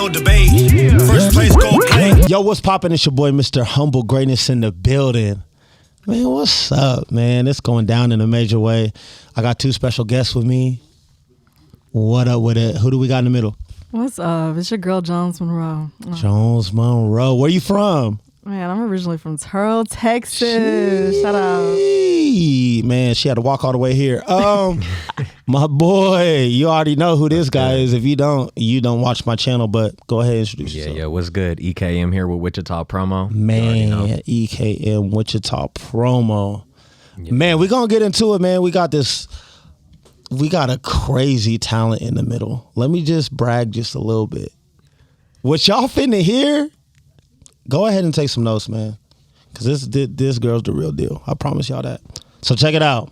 no debate. First place, go play. Yo, what's poppin'? It's your boy, Mr. Humble Greatness in the building. Man, what's up, man? It's going down in a major way. I got two special guests with me. What up with it? Who do we got in the middle? What's up? It's your girl, Jones Monroe. Jones Monroe. Where you from? Man, I'm originally from Terrell, Texas. Shout out. Man, she had to walk all the way here. My boy, you already know who this guy is. If you don't watch my channel, but go ahead and introduce yourself. Yeah, what's good? EKM here with Wichita Promo. Man, EKM Wichita Promo. Yeah. Man, we're going to get into it, man. We got a crazy talent in the middle. Let me just brag just a little bit. What y'all finna hear, go ahead and take some notes, man. Because this girl's the real deal. I promise y'all that. So check it out.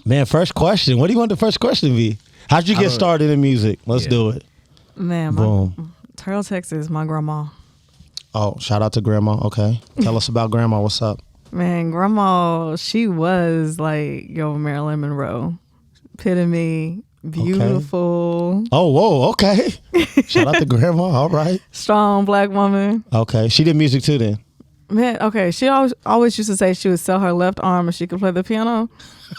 Man, first question. What do you want the first question to be? How'd you get started in music? Let's do it. Man, Boom. Terrell, Texas, my grandma. Oh, shout out to grandma. Okay. Tell us about grandma. What's up? Man, grandma, she was like your Marilyn Monroe. Epitome, beautiful. Okay. Oh, whoa, okay. Shout out to grandma. All right. Strong black woman. Okay. She did music too then? Man, okay. She always used to say she would sell her left arm if she could play the piano.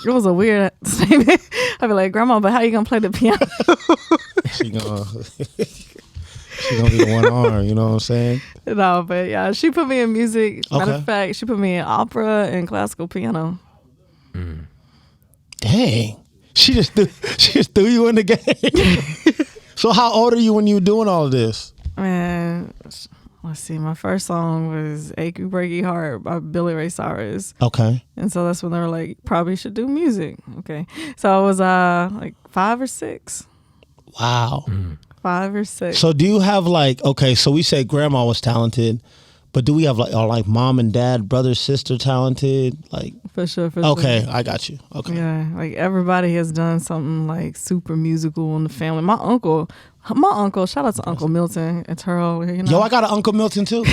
It was a weird statement. I'd be like, Grandma, but how you gonna play the piano? She gonna be the one arm, you know what I'm saying? No, but yeah, she put me in music. Matter Okay. of fact, she put me in opera and classical piano. Dang. She just threw you in the game. So how old are you when you were doing all of this? Man, let's see. My first song was "Achy Breaky Heart" by Billy Ray Cyrus. Okay. And so that's when they were like, probably should do music. Okay. So I was like 5 or 6. Wow. 5 or 6. So do you have okay, so we say grandma was talented, but do we have are mom and dad, brother, sister talented? For sure. Okay, I got you. Okay. Yeah, like everybody has done something like super musical in the family. My uncle, shout out to Uncle Milton and Terrell. You know? Yo, I got an Uncle Milton too.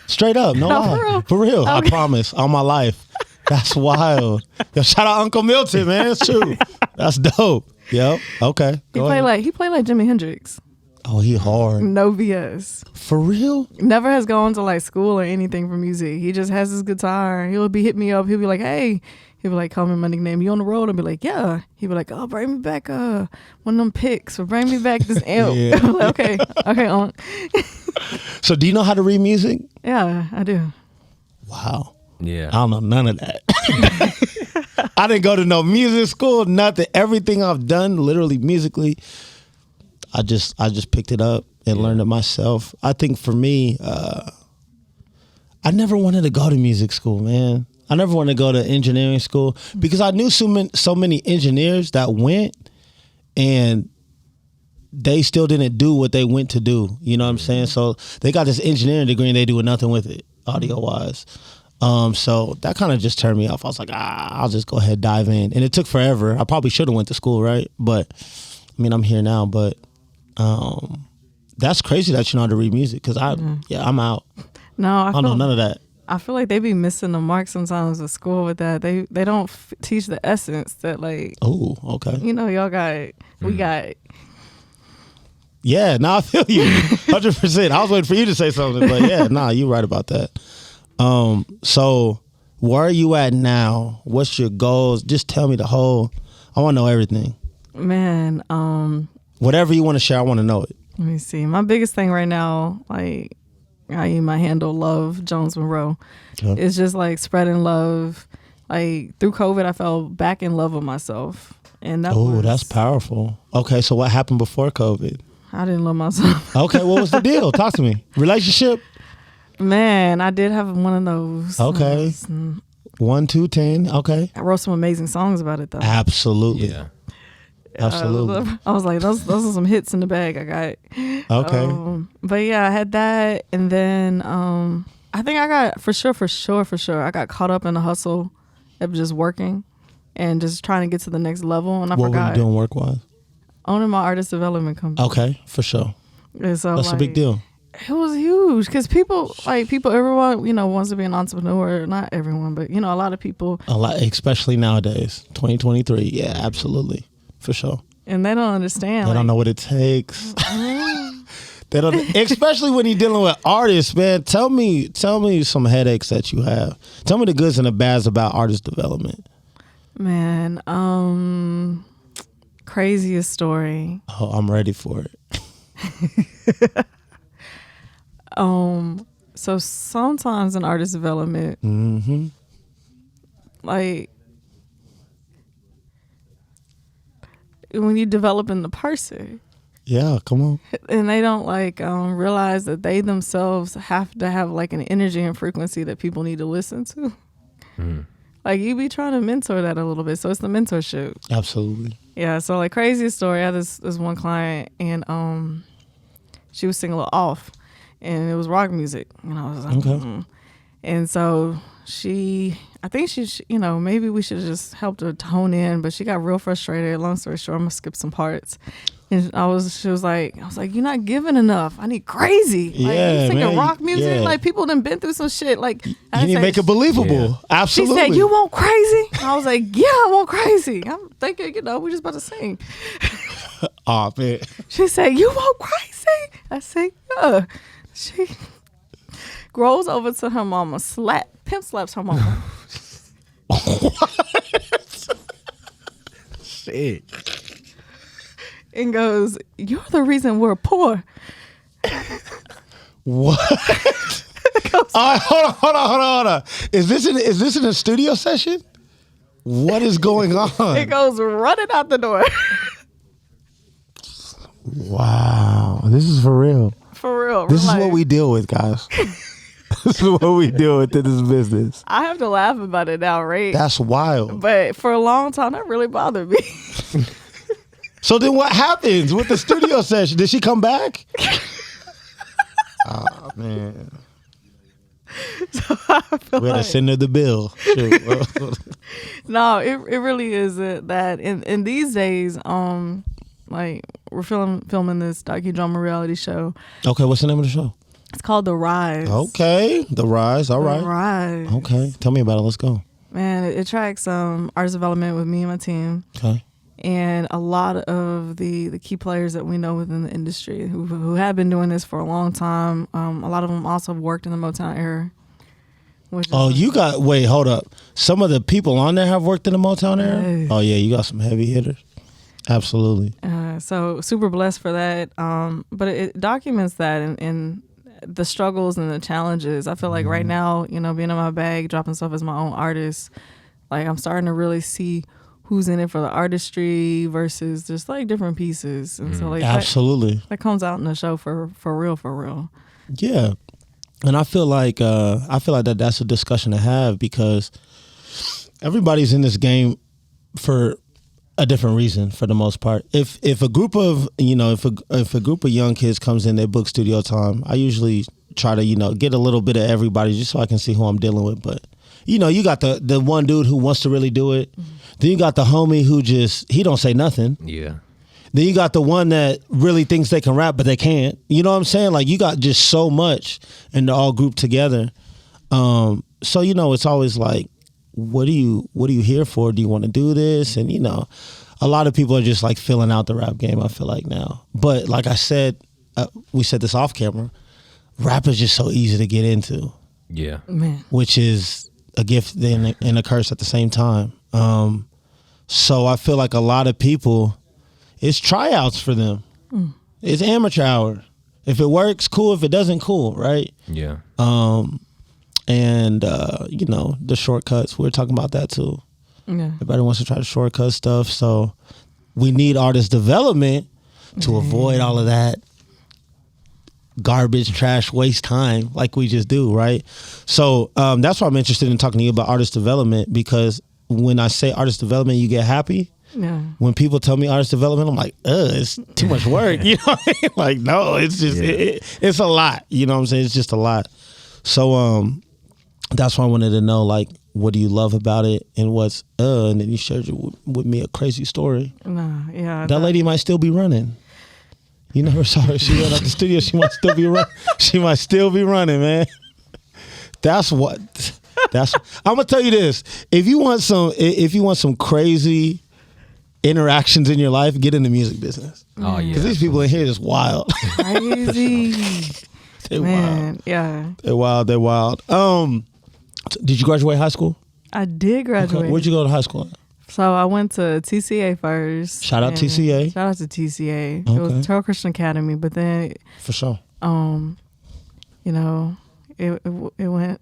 Straight up, no lie. For real. I promise, all my life. That's wild. Yo, shout out Uncle Milton, man. It's true. That's dope. Yep. Okay. He played like Jimi Hendrix. Oh, he hard. No BS. For real? Never has gone to like school or anything for music. He just has his guitar. He'll be hit me up. He'll be like, hey. He'll be like, call me my nickname. You on the road? I'll be like, yeah. He'll be like, oh, bring me back one of them picks or bring me back this amp. Yeah. I'm like, okay. So do you know how to read music? Yeah, I do. Wow. Yeah. I don't know none of that. I didn't go to no music school, nothing. Everything I've done, literally musically, I just picked it up and learned it myself. I think for me, I never wanted to go to music school, man. I never wanted to go to engineering school because I knew so many engineers that went and they still didn't do what they went to do. You know what I'm saying? So they got this engineering degree and they doing nothing with it, audio wise. So that kind of just turned me off. I was like, I'll just go ahead, dive in. And it took forever. I probably should have went to school, right? But I mean, I'm here now, but that's crazy that you know how to read music because I'm out. No, I don't know none of that. I feel like they be missing the mark sometimes at school with that. They don't teach the essence that Oh, okay. you know, we got. Yeah, I feel you 100%. I was waiting for you to say something, but yeah, you're right about that. So where are you at now? What's your goals? Just tell me I want to know everything. Man, whatever you want to share, I want to know it. let me see. My biggest thing right now, I use my handle Love Jones Monroe. Okay. It's just like spreading love. Like through COVID, I fell back in love with myself, and that's powerful. Okay, so what happened before COVID? I didn't love myself. Okay, what was the deal? Talk to me. Relationship? Man, I did have one of those. Okay. 1, 2, 10. Okay. I wrote some amazing songs about it though. Absolutely. Yeah. Absolutely. I was like, those are some hits in the bag I got. Okay. But yeah, I had that, and then I think I got for sure. I got caught up in the hustle of just working and just trying to get to the next level, and I What forgot were you doing work-wise? owning my artist development company. Okay, for sure. And so, That's a big deal. It was huge because everyone, wants to be an entrepreneur. Not everyone, but a lot of people. A lot, especially nowadays, 2023. Yeah, absolutely, for sure. And they don't understand. They don't know what it takes. They don't, especially when you're dealing with artists, man. Tell me some headaches that you have. Tell me the goods and the bads about artist development. Man, craziest story. Oh, I'm ready for it. So sometimes in artist development, Mm-hmm. like when you developing the person, Yeah, come on. and they don't like realize that they themselves have to have like an energy and frequency that people need to listen to. Like you be trying to mentor that a little bit, so it's the mentorship. Absolutely. Yeah, so like craziest story, I had this one client and she was singing a little off and it was rock music and I was like, Okay. And so I think she, maybe we should have just helped her tone in, but she got real frustrated. Long story short, I'm gonna skip some parts. And she was like, you're not giving enough. I need crazy. Like, Yeah, you singing man. rock music, Yeah. like people done been through some shit. Like You need to make it believable. Yeah. she Absolutely. said, you want crazy? I was like, yeah, I want crazy. I'm thinking, we just about to sing. Oh, man. She said, you want crazy? I said, yeah. She goes over to her mama, pimp slaps her mama. Shit. And goes, you're the reason we're poor. What? All right, hold on. Is this in a studio session? What is going on? It goes running out the door. Wow, this is for real. For real. This is like, what we deal with, guys. This is what we deal with in this business. I have to laugh about it now, right? That's wild. But for a long time, that really bothered me. So then what happens with the studio session? Did she come back? Oh, man. We had to send her the bill. Shoot. No, it really is that in these days, like we're filming this docudrama reality show. Okay, what's the name of the show? It's called The Rise. Okay, The Rise. All right. The Rise. Okay, tell me about it. Let's go. Man, it tracks artist development with me and my team. Okay. And a lot of the key players that we know within the industry who have been doing this for a long time. A lot of them also have worked in the Motown era. Oh, hold up. Some of the people on there have worked in the Motown era? Yes. Oh, yeah, you got some heavy hitters. Absolutely. So super blessed for that. But it documents that and the struggles and the challenges. I feel like right now, being in my bag, dropping stuff as my own artist, like I'm starting to really see who's in it for the artistry versus just like different pieces. And so like Absolutely. that comes out in the show for real. Yeah. And I feel like that's a discussion to have because everybody's in this game for a different reason for the most part. If a group of if a group of young kids comes in, they book studio time, I usually try to get a little bit of everybody just so I can see who I'm dealing with. But you got the one dude who wants to really do it. Then you got the homie who he don't say nothing. Yeah. Then you got the one that really thinks they can rap, but they can't. You know what I'm saying? Like you got just so much and they're all grouped together. So, it's always like, what are you here for? Do you want to do this? And, a lot of people are just like filling out the rap game, I feel like now. But like I said, we said this off camera, rap is just so easy to get into. Yeah. Man. Which is a gift and a curse at the same time. So I feel like a lot of people, it's tryouts for them. It's amateur hour. If it works, cool. If it doesn't, cool, right? Yeah. And the shortcuts, we're talking about that too. Yeah. Everybody wants to try to shortcut stuff. So we need artist development to avoid all of that garbage, trash, waste time like we just do, right? So that's why I'm interested in talking to you about artist development, because when I say artist development, you get happy. Yeah. When people tell me artist development, I'm like, it's too much work. You know what I mean? Like, no, it's just, it's a lot. You know what I'm saying? It's just a lot. So that's why I wanted to know, like, what do you love about it and what's, and then you shared with me a crazy story. No, yeah. That lady might still be running. You never saw her. She ran out the studio. She might still be running. She might still be running, man. I'm gonna tell you this. If you want some crazy interactions in your life, get in the music business. Oh yeah. Because these people in here is wild. Crazy. They're Man, wild. yeah. They're wild. They're wild. Did you graduate high school? I did graduate. Okay. Where'd you go to high school? So I went to TCA first. Shout out and TCA. Shout out to TCA. It Okay. was Terrell Christian Academy, but then, For sure. you know, it went.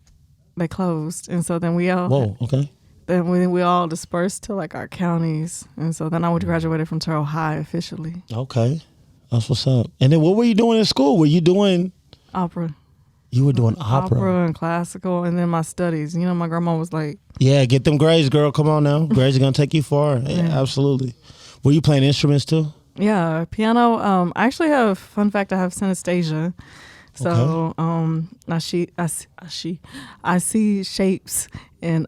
They closed, and so then we all Whoa. Okay. then we all dispersed to like our counties, and so then I graduated from Terrell High officially. Okay. That's what's up. And then what were you doing in school? Were you doing? Opera. You were doing opera. And classical, and then my studies. You know, my grandma was like, Yeah, get them grades, girl. Come on now. Grades are gonna take you far. Yeah, absolutely. Were you playing instruments too? yeah, piano. I actually have, fun fact, I have synesthesia. So I see shapes and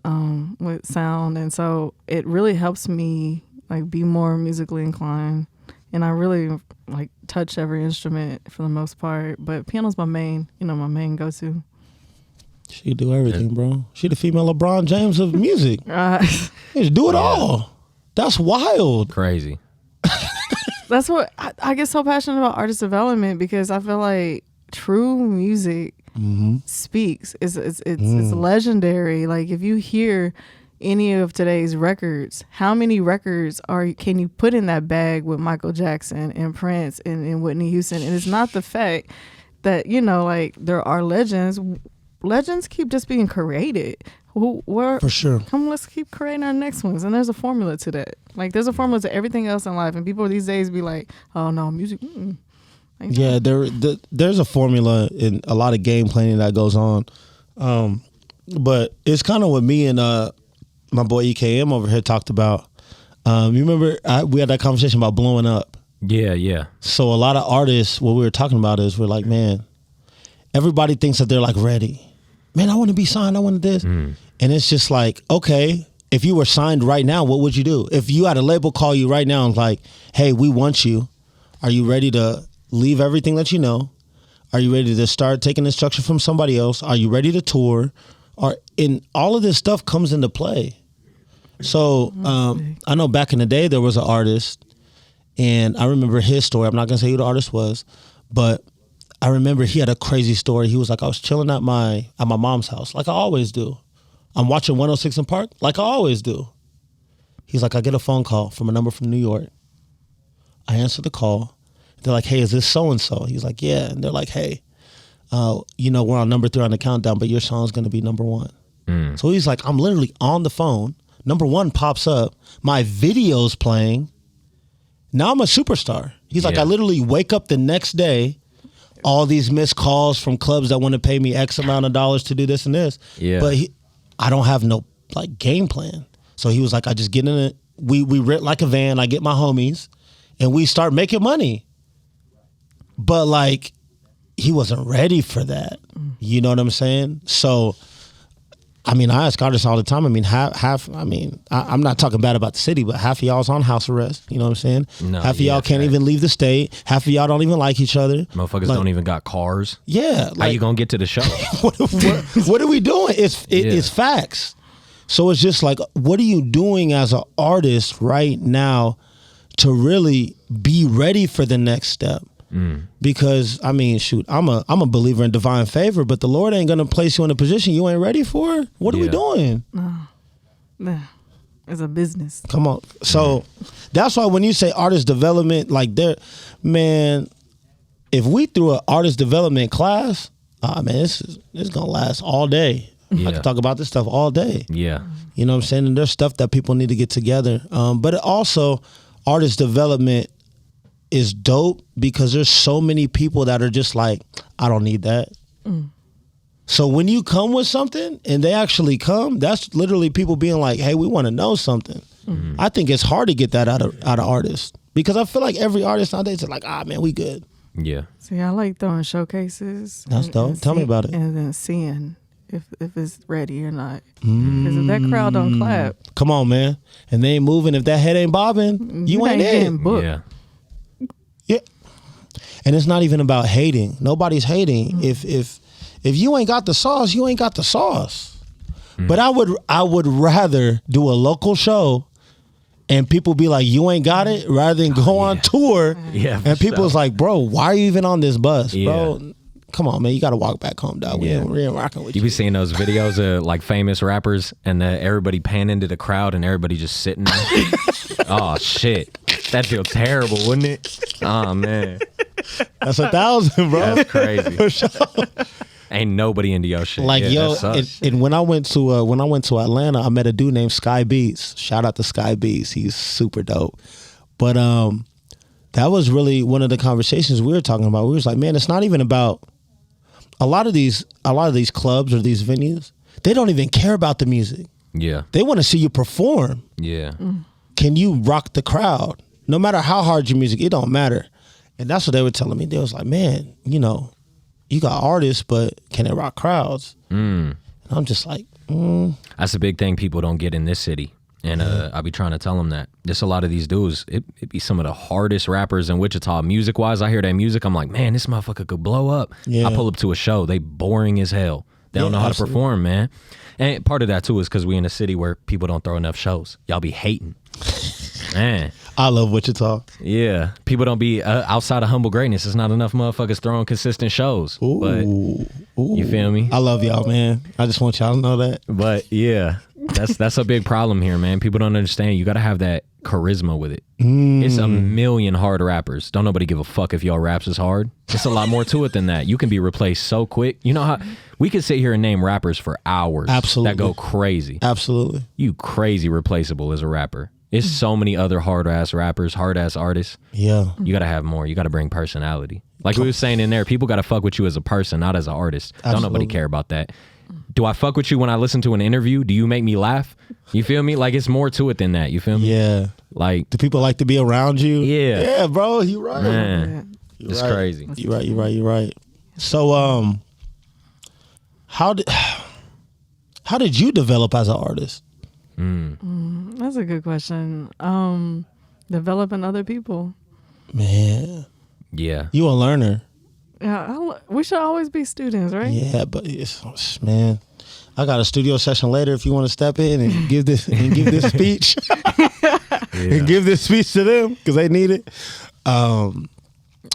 with sound, and so it really helps me like be more musically inclined, and I really like touch every instrument for the most part. But piano's my main go-to. She do everything, bro. She the female LeBron James of music. She do it all. That's wild. Crazy. That's what I get so passionate about artist development, because I feel like true music speaks. It's legendary. Like if you hear any of today's records, how many records can you put in that bag with Michael Jackson and Prince and Whitney Houston? And it's not the fact that, you know, like there are legends. Legends keep just being created. For sure. Come, let's keep creating our next ones. And there's a formula to that. Like there's a formula to everything else in life. And people these days be like, oh no, music. Like, Yeah, there's a formula in a lot of game planning that goes on. But it's kind of what me and my boy EKM over here talked about. You remember we had that conversation about blowing up. Yeah. So a lot of artists, what we were talking about is we're like, man, everybody thinks that they're like ready. Man, I want to be signed. I want this. And it's just like, okay, if you were signed right now, what would you do? If you had a label call you right now and like, hey, we want you. Are you ready to leave everything that you know? Are you ready to start taking instruction from somebody else? Are you ready to tour? And all of this stuff comes into play. So I know back in the day there was an artist, and I remember his story. I'm not gonna say who the artist was, but I remember he had a crazy story. He was like, I was chilling at my mom's house, like I always do. I'm watching 106 in Park, like I always do. He's like, I get a phone call from a number from New York. I answer the call. They're like, hey, is this so-and-so? He's like, yeah. And they're like, hey, you know, we're on number 3 on the countdown, but your song's going to be number 1. So he's like, I'm literally on the phone. Number 1 pops up. My video's playing. Now I'm a superstar. He's like, I literally wake up the next day, all these missed calls from clubs that want to pay me X amount of dollars to do this and this. Yeah. But I don't have no like game plan. So he was like, I just get in it. We rent like a van. I get my homies and we start making money. But like, he wasn't ready for that. You know what I'm saying? So, I mean, I ask artists all the time. I mean, I'm not talking bad about the city, but half of y'all's on house arrest. You know what I'm saying? No, half of y'all can't even leave the state. Half of y'all don't even like each other. Motherfuckers Like, don't even got cars. Yeah. How you gonna get to the show? what are we doing? It's facts. So it's just like, what are you doing as an artist right now to really be ready for the next step? Because I mean, shoot, I'm a believer in divine favor, but the Lord ain't gonna place you in a position you ain't ready for. What are we doing? Nah, it's a business. Come on. So that's why when you say artist development, like man, if we threw an artist development class, man, this is gonna last all day. I can talk about this stuff all day. Yeah. You know what I'm saying? And there's stuff that people need to get together. But also, artist development is dope because there's so many people that are just like, I don't need that. So when you come with something and they actually come, that's literally people being like, hey, we want to know something. I think it's hard to get that out of artists because I feel like every artist nowadays is like, man, we good. Yeah. See, I like throwing showcases. That's dope. Tell me about it. And then seeing if it's ready or not. Because if that crowd don't clap, come on, man, and they ain't moving, if that head ain't bobbing, you ain't getting it. booked. Yeah. Yeah. And it's not even about hating. Nobody's hating. If you ain't got the sauce, you ain't got the sauce. But I would rather do a local show and people be like, you ain't got it, rather than go on tour. Yeah, for And people's sure. like, bro, why are you even on this bus, Yeah. bro? Come on, man, you got to walk back home, dog. Yeah. We ain't rocking with You you. be seeing those videos of like famous rappers and everybody pan into the crowd and everybody just sitting there. Oh shit, that feel terrible, wouldn't it? Oh man, That's 1,000, bro. that's crazy. For sure. Ain't nobody into your shit. Like Yeah, yo, that sucks. and when I went to Atlanta, I met a dude named Sky Beats. Shout out to Sky Beats. He's super dope. But that was really one of the conversations we were talking about. We was like, man, it's not even about a lot of these clubs or these venues. They don't even care about the music. Yeah, They want to see you perform. yeah, Can you rock the crowd? No matter how hard your music, it don't matter. And that's what they were telling me. They was like, man, you know, you got artists, but can they rock crowds? And I'm just like, that's a big thing people don't get in this city. And I be trying to tell them that. Just a lot of these dudes, it be some of the hardest rappers in Wichita. Music-wise, I hear that music, I'm like, man, this motherfucker could blow up. Yeah. I pull up to a show, they boring as hell. They don't Yeah, know how absolutely. to perform, man. And part of that, too, is because we in a city where people don't throw enough shows. Y'all be hating. Man, I love Wichita. yeah. People don't be, outside of humble greatness, there's not enough motherfuckers throwing consistent shows. But you feel me? I love y'all, man. I just want y'all to know that. But yeah, that's a big problem here, man. People don't understand. You got to have that charisma with it. It's a million hard rappers. Don't nobody give a fuck if y'all raps is hard. It's a lot more to it than that. You can be replaced so quick. You know how we could sit here and name rappers for hours. Absolutely. That go crazy. Absolutely. You crazy replaceable as a rapper. It's so many other hard ass rappers, hard ass artists. Yeah. You got to have more. You got to bring personality. Like we were saying in there, people got to fuck with you as a person, not as an artist. Don't nobody Absolutely. care about that. Do I fuck with you when I listen to an interview? Do you make me laugh? You feel me? Like it's more to it than that. You feel me? Yeah. Like, Do people like to be around you? Yeah. Yeah, bro. You right. man, You it's right. crazy. You right. You right. You right. So, how did you develop as an artist? That's a good question. Developing other people. Man, Yeah. you a learner. Yeah, we should always be students, right? Yeah, but it's, man, I got a studio session later if you want to step in and give this speech and give this speech to them because they need it.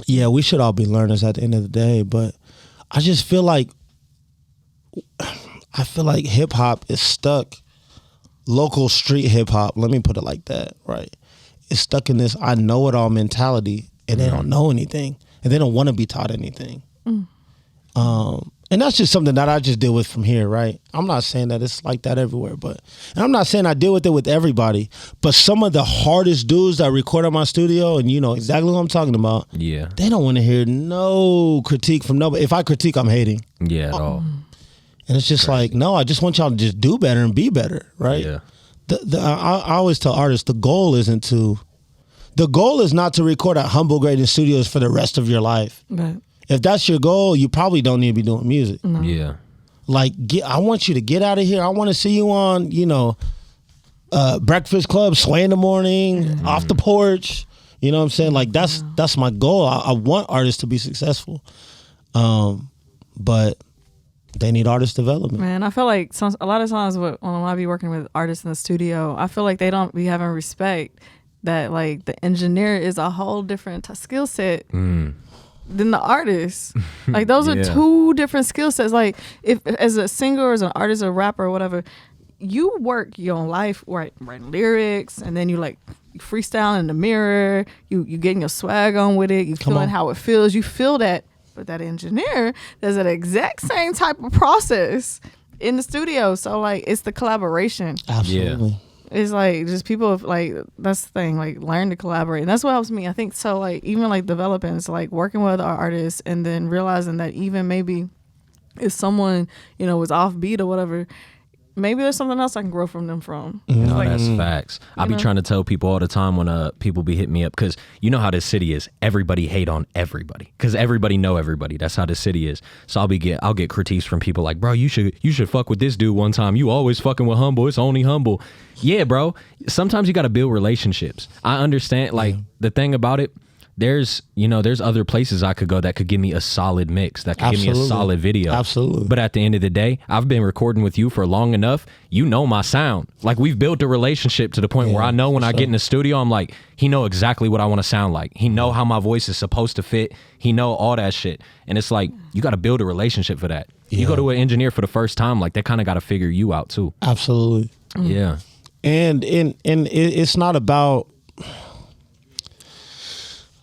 Yeah, we should all be learners at the end of the day, but I just feel like hip hop is stuck. Local street hip hop, let me put it like that, right? It's stuck in this I know it all mentality, and they don't know anything, and they don't want to be taught anything. And that's just something that I just deal with from here, right? I'm not saying that it's like that everywhere, and I'm not saying I deal with it with everybody, but some of the hardest dudes that record at my studio, and you know exactly what I'm talking about, Yeah. they don't want to hear no critique from nobody. If I critique, I'm hating. Yeah, at all. And it's just like, no, I just want y'all to just do better and be better, right? Yeah. I always tell artists the goal is not to record at Humble Greatness Studios for the rest of your life. But If that's your goal, you probably don't need to be doing music. Yeah. Like, I want you to get out of here. I want to see you on, Breakfast Club, Sway in the Morning, Off the Porch. You know what I'm saying? Like, that's my goal. I want artists to be successful. But they need artist development. man, I feel like a lot of times when I be working with artists in the studio, I feel like they don't be having respect that like the engineer is a whole different skill set than the artist. Like those are Yeah. two different skill sets. Like if as a singer or as an artist or rapper or whatever, you work your own life writing lyrics, and then you like freestyle in the mirror. You getting your swag on with it. You Come feeling on. how it feels. You feel that. But that engineer does that exact same type of process in the studio. So like it's the collaboration. Absolutely. It's like just people like that's the thing, like learn to collaborate. And that's what helps me. I think so like even like developing, it's like working with our artists and then realizing that even maybe if someone, was offbeat or whatever, maybe there's something else I can grow from them from. No, Like, that's facts. I be know? trying to tell people all the time when people be hitting me up, because you know how this city is. Everybody hate on everybody because everybody know everybody. That's how this city is. So I'll get critiques from people like, bro, you should fuck with this dude one time. You always fucking with Humble. It's only Humble. Yeah, bro. Sometimes you got to build relationships. I understand. Like the thing about it, there's other places I could go that could give me a solid mix, that could give me a Absolutely. solid video. Absolutely. But at the end of the day, I've been recording with you for long enough. You know my sound. Like, we've built a relationship to the point where I know when I get in the studio, I'm like, he know exactly what I want to sound like. He know how my voice is supposed to fit. He know all that shit. And it's like, you got to build a relationship for that. You go to an engineer for the first time, like, they kind of got to figure you out too. Absolutely. Yeah. And it's not about,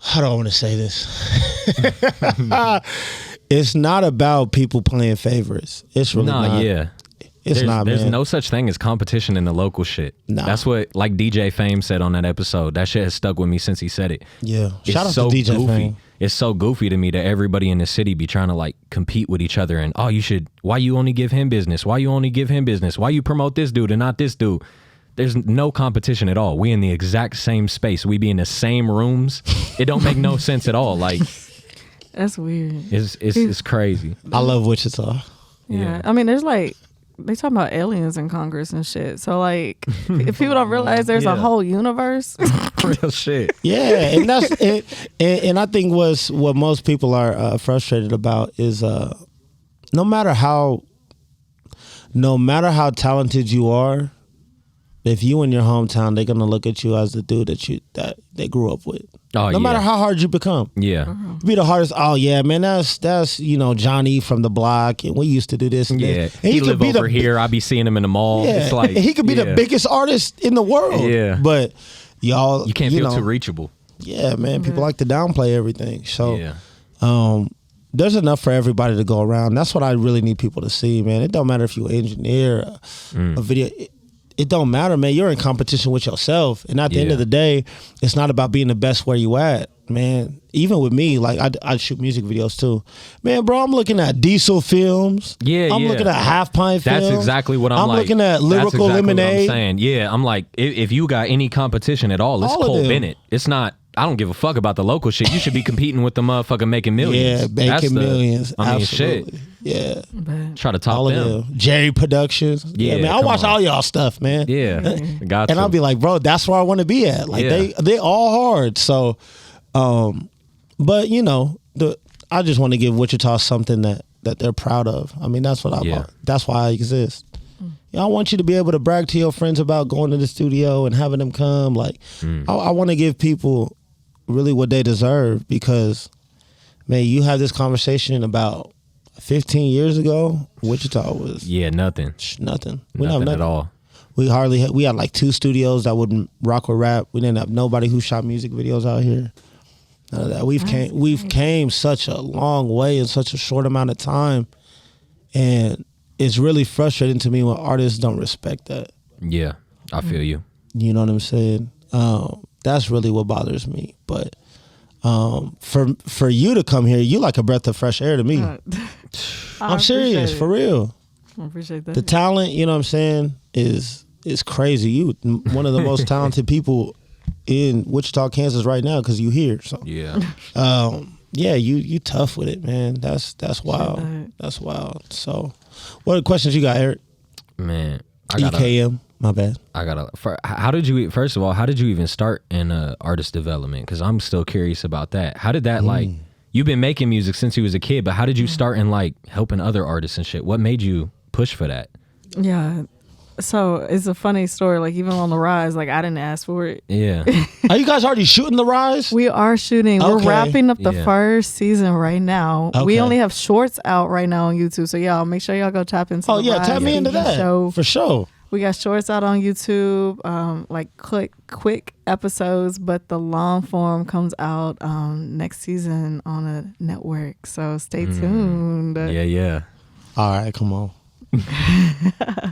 how do I want to say this? It's not about people playing favorites. It's really not. Yeah. It's not, There's man. no such thing as competition in the local shit. Nah. That's what, like, DJ Fame said on that episode. That shit has stuck with me since he said it. Yeah. It's Shout out so to DJ goofy. Fame. It's so goofy to me that everybody in the city be trying to, like, compete with each other and, why you only give him business? Why you only give him business? Why you promote this dude and not this dude? There's no competition at all. We in the exact same space. We be in the same rooms. It don't make no sense at all. Like, That's weird. it's crazy. I love Wichita. Yeah. I mean, there's like, they talking about aliens in Congress and shit. So like, if people don't realize there's a whole universe. Real shit. Yeah, and that's it. And I think what most people are frustrated about is no matter how talented you are, if you in your hometown, they're gonna look at you as the dude that they grew up with. Oh, no matter how hard you become. Yeah. Be the hardest. Oh yeah, man. That's Johnny from the block, and we used to do this. And Yeah. this. And He could live be over here. I be seeing him in the mall. Yeah, It's like, he could be the biggest artist in the world. Yeah. But y'all, You can't feel too reachable. Yeah, man. People like to downplay everything. So Yeah. there's enough for everybody to go around. That's what I really need people to see, man. It don't matter if you're an engineer, a video. It don't matter, man. You're in competition with yourself. And at the end of the day, it's not about being the best where you at, man. Even with me, like I shoot music videos too. Man, bro, I'm looking at Diesel Films. Yeah, I'm looking at Half Pint Films. That's exactly what I'm like. looking at That's Lyrical exactly Lemonade. What I'm saying. Yeah, I'm like, if you got any competition at all, it's All of Cole them. Bennett. It's not. I don't give a fuck about the local shit. You should be competing with the motherfucker making millions. Yeah, That's making millions. I mean, Absolutely. shit. Yeah. But Try to top All of them. them. Jerry Productions. Yeah, man. I come watch on. all y'all stuff, man. Yeah, got And you. I'll be like, bro, that's where I want to be at. Like Yeah. they all hard. So, but I just want to give Wichita something that they're proud of. I mean, that's what that's why I exist. I want you to be able to brag to your friends about going to the studio and having them come. Like, I want to give people really what they deserve because, man, you had this conversation about 15 years ago. Wichita was nothing. nothing. We didn't have Nothing at all. We we had like 2 studios that would rock or rap. We didn't have nobody who shot music videos out here. None of that. We've came such a long way in such a short amount of time, and it's really frustrating to me when artists don't respect that. Yeah, I feel you. You know what I'm saying? That's really what bothers me. But for you to come here, you like a breath of fresh air to me. I'm serious, for real. I appreciate that. The talent, you know what I'm saying, is crazy. You one of the most talented people in Wichita, Kansas right now because you here. So Yeah. yeah, you tough with it, man. That's wild. That's wild. So what are the questions you got, Eric? Man, EKM, my bad. how did you, first of all, how did you even start in artist development? Because I'm still curious about that. How did that, like, you've been making music since you was a kid, but how did you start in, like, helping other artists and shit? What made you push for that? Yeah. So it's a funny story. Like, even on the Rise, like, I didn't ask for it. Yeah. Are you guys already shooting The Rise? We are shooting. Okay. We're wrapping up the Yeah. first season right now. Okay. We only have shorts out right now on YouTube. So, y'all, make sure y'all go tap into Oh the yeah, Rise tap me into TV that show. for sure. We got shorts out on YouTube, like quick episodes, but the long form comes out next season on a network. So stay tuned. Yeah. All right, come on.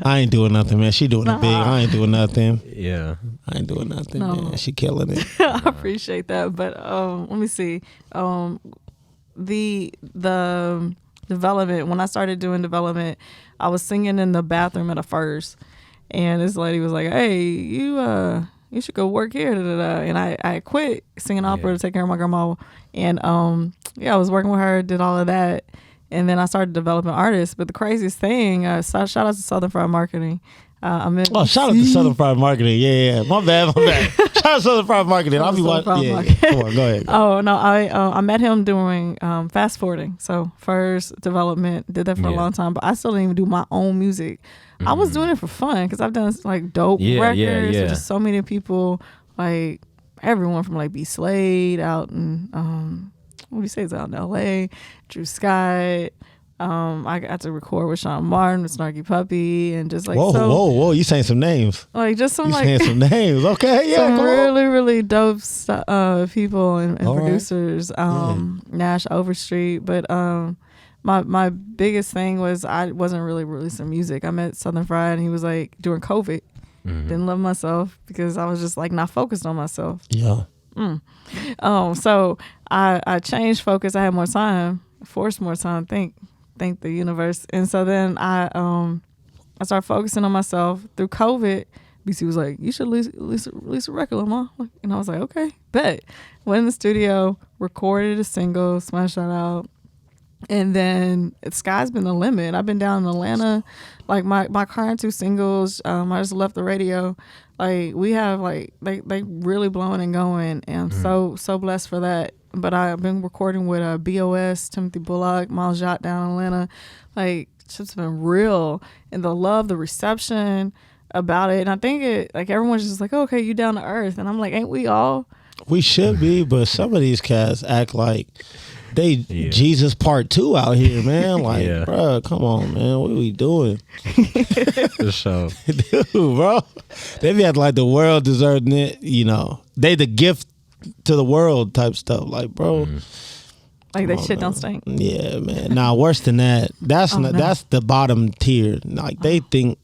I ain't doing nothing, man. She doing it big. I ain't doing nothing. Yeah. I ain't doing nothing, No. man. She killing it. I appreciate that. But let me see. The development, when I started doing development, I was singing in the bathroom at a first, and this lady was like, "Hey, you should go work here." And I quit singing opera to take care of my grandma, and I was working with her, did all of that, and then I started developing artists. But the craziest thing, shout out to Southern Fried Marketing. I'm in. Oh, shout out to Southern Fried Marketing. Yeah. My bad. Shout out to Southern Fried Marketing. I'll be watching. Yeah. Come on, go ahead. Oh no, I met him doing fast forwarding. So first development, did that for a long time, but I still didn't even do my own music. I was doing it for fun because I've done like dope records with just so many people, like everyone from like B Slade out in what do you say is out in LA, Drew Scott. I got to record with Sean Martin, with Snarky Puppy, and just like whoa! You saying some names? Like just some you like saying some names? Okay, yeah, some come really on. really dope people and producers. Right. Nash Overstreet, but my biggest thing was I wasn't really releasing music. I met Southern Fried, and he was like during COVID, didn't love myself because I was just like not focused on myself. Yeah. So I changed focus. I had more time, forced more time. Thank the universe. And so then I started focusing on myself through COVID. BC was like, you should release a record, Lamar. And I was like, okay, bet. Went in the studio, recorded a single, smashed that out. And then the sky's been the limit. I've been down in Atlanta. Like my current 2 singles, I just left the radio. Like we have like they really blowing and going, and I'm so blessed for that. But I've been recording with BOS, Timothy Bullock, Miles Jott down in Atlanta. Like it's just been real, and the love, the reception about it. And I think it like everyone's just like, oh, okay, you down to earth, and I'm like, ain't we all? We should be, but some of these cats act like they Jesus Part 2 out here, man. Like, bro, come on, man. What are we doing? For sure. Dude, bro. They be acting like the world deserving it, you know. They the gift to the world type stuff. Like, bro. Like that shit don't stink. Yeah, man. Nah, worse than that. That's that's the bottom tier. Like they think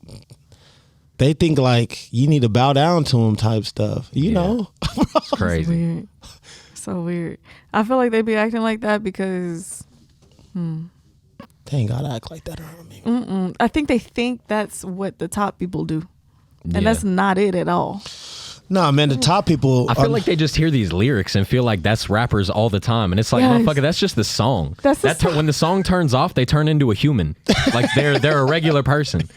like you need to bow down to them type stuff. You know? It's crazy. It's weird. So weird. I feel like they be acting like that because They ain't gotta act like that around me. I think they think that's what the top people do. And that's not it at all. Nah, man, the top people. I feel like they just hear these lyrics and feel like that's rappers all the time, and it's like, motherfucker, that's just the song. When the song turns off, they turn into a human, like they're a regular person.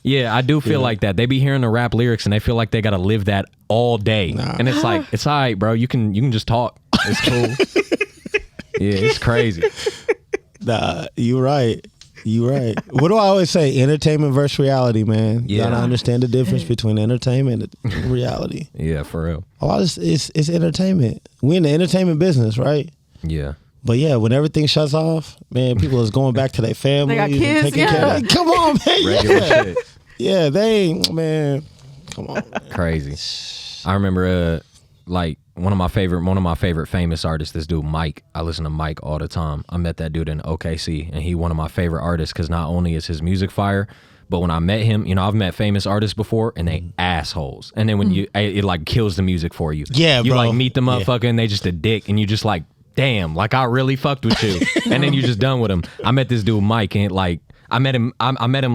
Yeah, I do feel like that. They be hearing the rap lyrics and they feel like they gotta live that all day, and it's like, it's all right, bro. You can just talk. It's cool. Yeah, it's crazy. Nah, you right. You right. What do I always say? Entertainment versus reality, man. You gotta understand the difference between entertainment and reality. Yeah, for real. It's entertainment. We in the entertainment business, right? Yeah. But yeah, when everything shuts off, man, people is going back to their families. They got kids, and taking care of. Come on, man. Regular shit. Yeah, they ain't, man. Come on, man. Crazy. I remember like one of my favorite famous artists, this dude Mike. I listen to Mike all the time. I met that dude in OKC, and he one of my favorite artists because not only is his music fire, but when I met him, you know, I've met famous artists before and they assholes. And then when it like kills the music for you. Yeah, you bro. like meet the motherfucker and they just a dick, and you just like, damn, like I really fucked with you. And then you just done with him. I met this dude Mike, and like I met him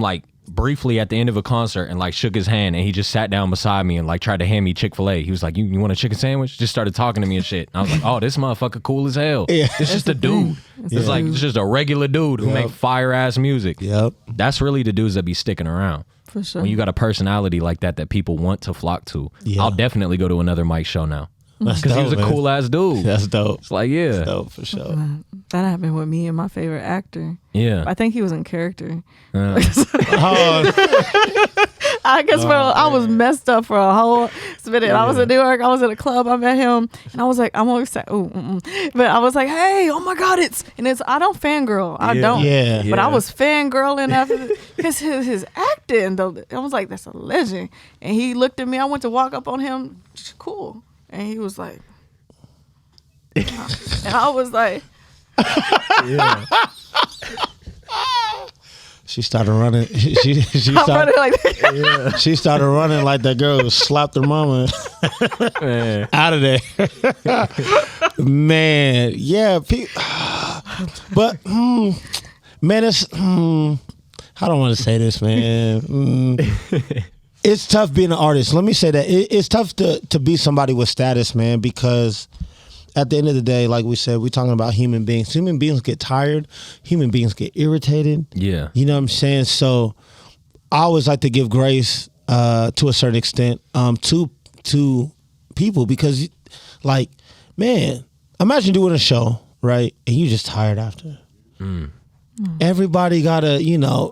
like briefly at the end of a concert and like shook his hand, and he just sat down beside me and like tried to hand me Chick-fil-A. He was like, you want a chicken sandwich? Just started talking to me and shit. And I was like, oh, this motherfucker cool as hell. Yeah. It's just a dude. It's like it's just a regular dude who make fire ass music. Yep. That's really the dudes that be sticking around. For sure. When you got a personality like that people want to flock to. Yeah. I'll definitely go to another Mike show now. That's Because he was a dope, man. cool ass dude. That's dope. It's like, yeah. That's dope for sure. That happened with me and my favorite actor. Yeah. I think he was in character. Oh, I guess I was messed up for a whole minute. I was in New York. I was at a club. I met him, and I was like, I'm always saying, but I was like, hey, oh my God, I don't fangirl. I don't. Yeah. But I was fangirling after because his acting though. I was like, that's a legend. And he looked at me. I went to walk up on him. Cool. And he was like, and I was like, she started running. She I'm started running like that. She started running like that girl who slapped her mama out of there. Man, yeah. But man, it's I don't want to say this, man. It's tough being an artist. Let me say that it's tough to be somebody with status, man, because at the end of the day, like we said, we're talking about human beings. Human beings get tired. Human beings get irritated. Yeah. You know what I'm saying? So I always like to give grace to a certain extent to people because, like, man, imagine doing a show, right? And you just tired after. Everybody gotta,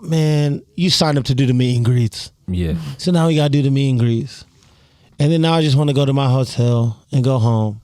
man, you signed up to do the meet and greets. Yeah. So now we gotta do the meet and greets. And then now I just want to go to my hotel and go home.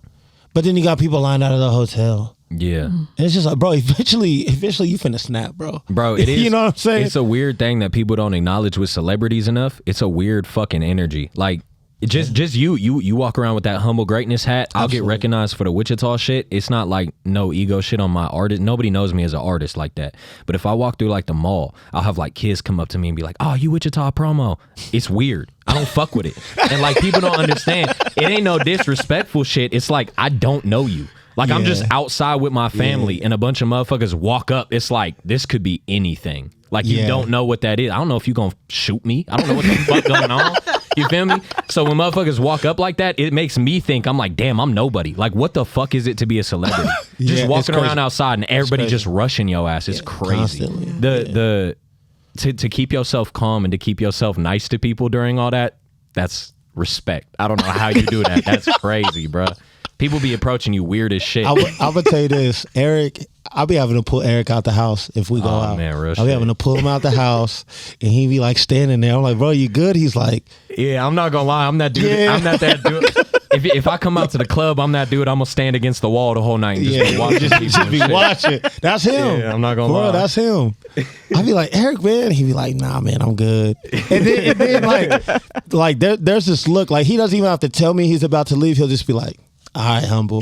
But then you got people lined out of the hotel. Yeah. And it's just like, bro, eventually you finna snap, bro. Bro, it is. You know what I'm saying? It's a weird thing that people don't acknowledge with celebrities enough. It's a weird fucking energy. Like, just you walk around with that humble greatness hat. I'll get recognized for the Wichita shit. It's not like no ego shit on my artist. Nobody knows me as an artist like that. But if I walk through like the mall, I'll have like kids come up to me and be like, "Oh, you Wichita promo." It's weird. I don't fuck with it. And like people don't understand. It ain't no disrespectful shit. It's like I don't know you. Like I'm just outside with my family and a bunch of motherfuckers walk up. It's like this could be anything. Like you don't know what that is. I don't know if you gonna shoot me. I don't know what the fuck going on. You feel me? So when motherfuckers walk up like that, it makes me think, I'm like, damn, I'm nobody. Like, what the fuck is it to be a celebrity? Just walking around outside and everybody just rushing your ass. It's crazy. Constantly. To keep yourself calm and to keep yourself nice to people during all that, that's respect. I don't know how you do that. That's crazy, bro. People be approaching you weird as shit. I would tell you this, Eric. I'll be having to pull Eric out the house if we go out. Man, real I'll be having to pull him out the house, and he be like standing there. I'm like, bro, you good? He's like, yeah, I'm not gonna lie. I'm that dude. Yeah. I'm not that dude. If I come out to the club, I'm that dude. I'm gonna stand against the wall the whole night and just be watching people. Just be watching. That's him. Yeah, I'm not gonna bro, lie. that's him. I'd be like, Eric, man. He'd be like, nah, man, I'm good. And then like there's this look. Like he doesn't even have to tell me he's about to leave. He'll just be like, all right, humble.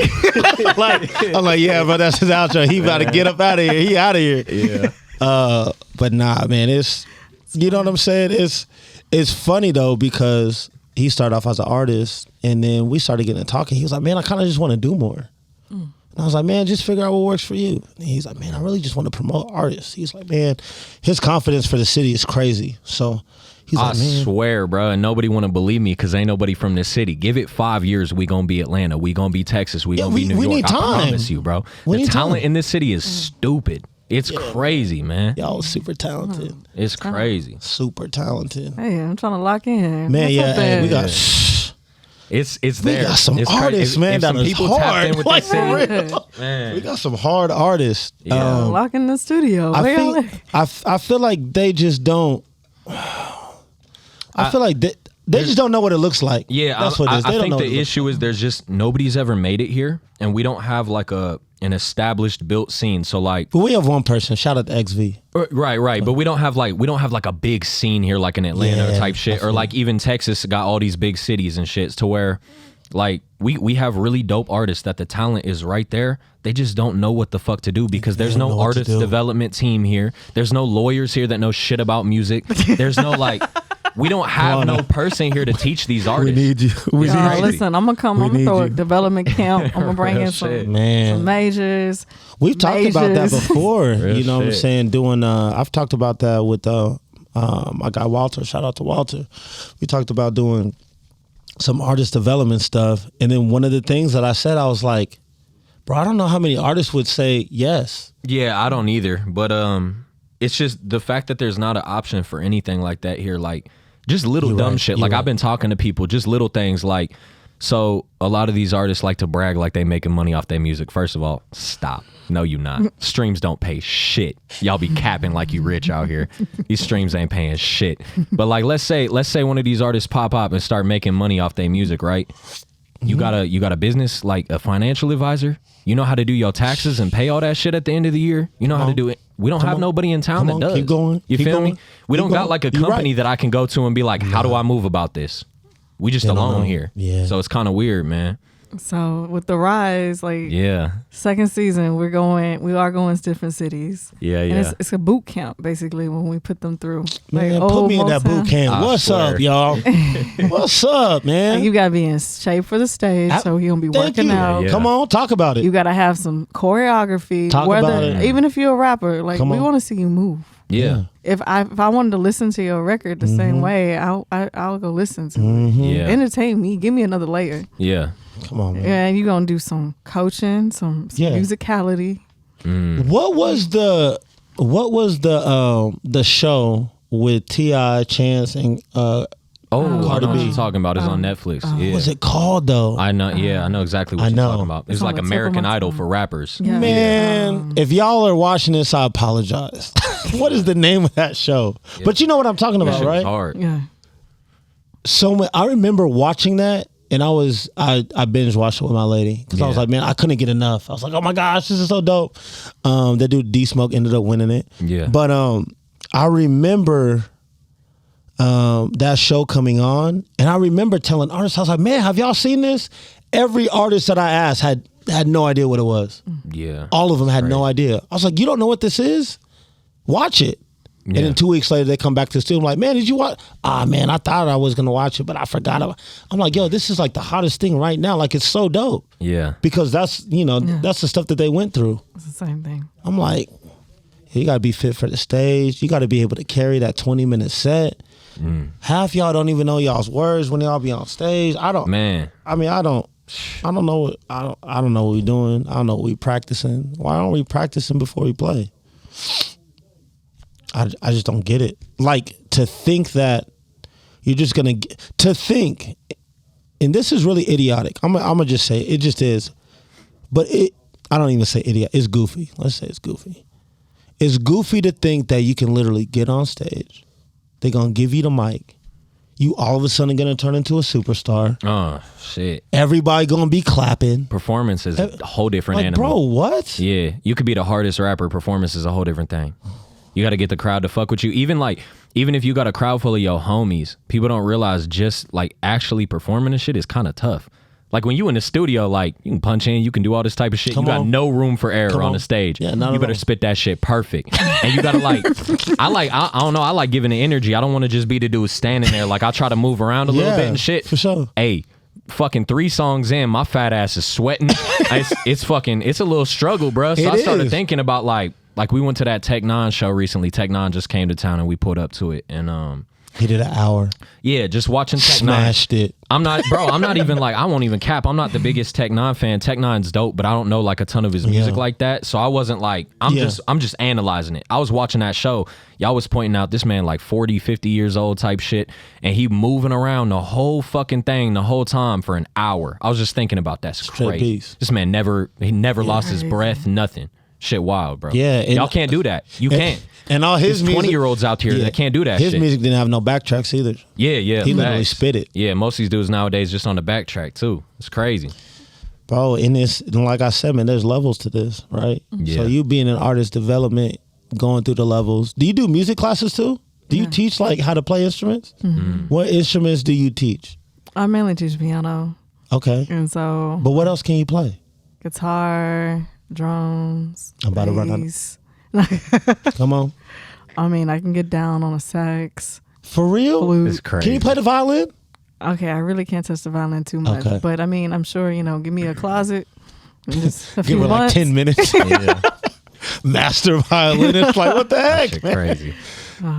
I'm like, yeah, bro, that's his outro. He about to get up out of here. He out of here. Yeah. But nah, man, it's, you know what I'm saying? It's funny though, because he started off as an artist and then we started getting to talking. He was like, man, I kind of just want to do more. And I was like, man, just figure out what works for you. And he's like, man, I really just want to promote artists. He's like, man, his confidence for the city is crazy. So he's I like, man. swear, bro, and nobody want to believe me because ain't nobody from this city. Give it 5 years, we gonna be Atlanta, we gonna be Texas, we gonna be New we York. need time. I promise you, bro. We The need talent time. in this city is stupid. It's crazy, man. Y'all super talented. It's crazy. Super talented. Hey, I'm trying to lock in. Man, What's yeah, up hey, there? we got It's we there. got some It's crazy. artists, man, If that some is people tapped hard. in with Like, this city, for real. man. We got some hard artists. Yeah. Lock in the studio. I Where y'all think at? I feel like they just don't. I feel like they just don't know what it looks like. Yeah, that's what it is. They I don't think know what the it looks issue is there's just nobody's ever made it here, and we don't have like an established built scene. So like, But we have one person. Shout out to XV. right, but we don't have like a big scene here like in Atlanta Yeah, type shit, or like even Texas got all these big cities and shit to where like we have really dope artists that the talent is right there. They just don't know what the fuck to do because there's don't know no what to artist do. development team here. There's no lawyers here that know shit about music. There's no like. We don't have no person here to teach these artists. you. We Y'all, crazy. listen, I'm gonna come. I'm gonna need throw a you. development camp. I'm gonna bring Real in shit. some Man, majors. we've talked about that majors. before. Real You know what I'm shit. saying? Doing. I've talked about that with my guy Walter. Shout out to Walter. We talked about doing some artist development stuff, and then one of the things that I said, I was like, bro, I don't know how many artists would say yes. Yeah, I don't either. But it's just the fact that there's not an option for anything like that here. Like just little You're dumb right. shit. You're Like right. I've been talking to people, just little things like. So a lot of these artists like to brag like they making money off their music. First of all, stop. No, you not. Streams don't pay shit. Y'all be capping like you rich out here. These streams ain't paying shit. But like, let's say one of these artists pop up and start making money off their music, right? You got a business, like a financial advisor. You know how to do your taxes and pay all that shit at the end of the year. You know how to do it. We don't have nobody in town that does. Keep going. You Keep feel going. me? We Keep don't got going. like a You're company right. that I can go to and be like, how do I move about this? We just They don't alone know. here. Yeah. So it's kind of weird, man. So with the rise, like Yeah. second season, we are going to different cities. Yeah, And yeah. it's a boot camp basically when we put them through. Man, Like, put old me in that Motown. boot camp. I What's swear. up, y'all? What's up, man? Like, you gotta be in shape for the stage, so you're gonna be Thank working you. out. Yeah. Come on, talk about it. You gotta have some choreography. Talk about it. Even if you're a rapper, like Come we on. want to see you move. Yeah. If I wanted to listen to your record the same way, I'll go listen to it. Yeah. Entertain me. Give me another layer. Yeah. Come on, man. And you're gonna do some coaching, some Yeah. musicality. What was the show with T.I., Chance, and Oh, I Cardi know what B. you're talking about. It's on Netflix. Yeah. What's it called though? I know. Yeah, I know exactly what I you're know. talking about. It's on like the tip of American my Idol tongue. for rappers. Yeah. Man, if y'all are watching this, I apologize. What is the name of that show? But you know what I'm talking That about, shit was right? hard. Yeah. So I remember watching that, and I binge watched it with my lady because I was Yeah. like, man, I couldn't get enough. I was like, oh my gosh, this is so dope. That dude D Smoke ended up winning it. Yeah. But I remember that show coming on, and I remember telling artists, I was like, man, have y'all seen this? Every artist that I asked had no idea what it was. Yeah. All of them had no idea. I was like, you don't know what this is? Watch it. Yeah. And then 2 weeks later, they come back to the studio. I'm like, man, did you watch? Ah, man, I thought I was going to watch it, but I forgot. I'm like, yo, this is like the hottest thing right now. Like, it's so dope. Yeah. Because that's the stuff that they went through. It's the same thing. I'm like, you got to be fit for the stage. You got to be able to carry that 20-minute set. Half y'all don't even know y'all's words when y'all be on stage. Man. I mean, I don't know what we doing. I don't know what we practicing. Why aren't we practicing before we play? I just don't get it. Like, to think that you're just gonna think, and this is really idiotic. I'm gonna just say it just is. But I don't even say idiot. It's goofy. Let's say it's goofy. It's goofy to think that you can literally get on stage. They're gonna give you the mic. You all of a sudden gonna turn into a superstar. Oh, shit. Everybody gonna be clapping. Performance is a whole different Like, animal. bro, what? Yeah, you could be the hardest rapper. Performance is a whole different thing. You got to get the crowd to fuck with you. Even if you got a crowd full of your homies, people don't realize just like actually performing this shit is kind of tough. Like when you in the studio, like you can punch in, you can do all this type of shit. Come you got on. no room for error Come on on. the stage. Yeah, not you at better all. spit that shit perfect. And you gotta I don't know. I like giving the energy. I don't want to just be the dude standing there. Like I try to move around a little Yeah, bit and shit. for sure. Hey, fucking 3 songs in, my fat ass is sweating. it's a little struggle, bro. So It I started is. thinking about like we went to that Tech Nine show recently. Tech Nine just came to town and we pulled up to it. And He did an hour. yeah, just watching Tech Nine. Smashed it. I'm not even like, I won't even cap. I'm not the biggest Tech Nine fan. Tech Nine's dope, but I don't know like a ton of his music Yeah. like that. So I wasn't like, I'm just analyzing it. I was watching that show. Y'all was pointing out this man like 40, 50 years old type shit. And he moving around the whole fucking thing the whole time for an hour. I was just thinking about that's Straight crazy. beast. This man never lost his Crazy. breath, nothing. Shit wild, bro. Yeah, and- Y'all can't do that. You can't. And all his There's music, 20-year-olds out here that can't do that His shit. music didn't have no backtracks either. Yeah. He literally facts. spit it. Yeah, most of these dudes nowadays just on the backtrack too. It's crazy. Bro, in this, and like I said, man, there's levels to this, right? Yeah. So you being in artist development, going through the levels. Do you do music classes too? Do you teach like how to play instruments? What instruments do you teach? I mainly teach piano, Okay. and so But what else can you play? guitar, drums. I'm about to run out. bass. Come on. I mean, I can get down on a sax, For real? flute. It's crazy. Can you play the violin? Okay, I really can't touch the violin too much, Okay. but I mean, I'm sure give me a closet, and just a Give few her like months. 10 minutes. Yeah, Master violinist. Like, what the heck? shit man? crazy.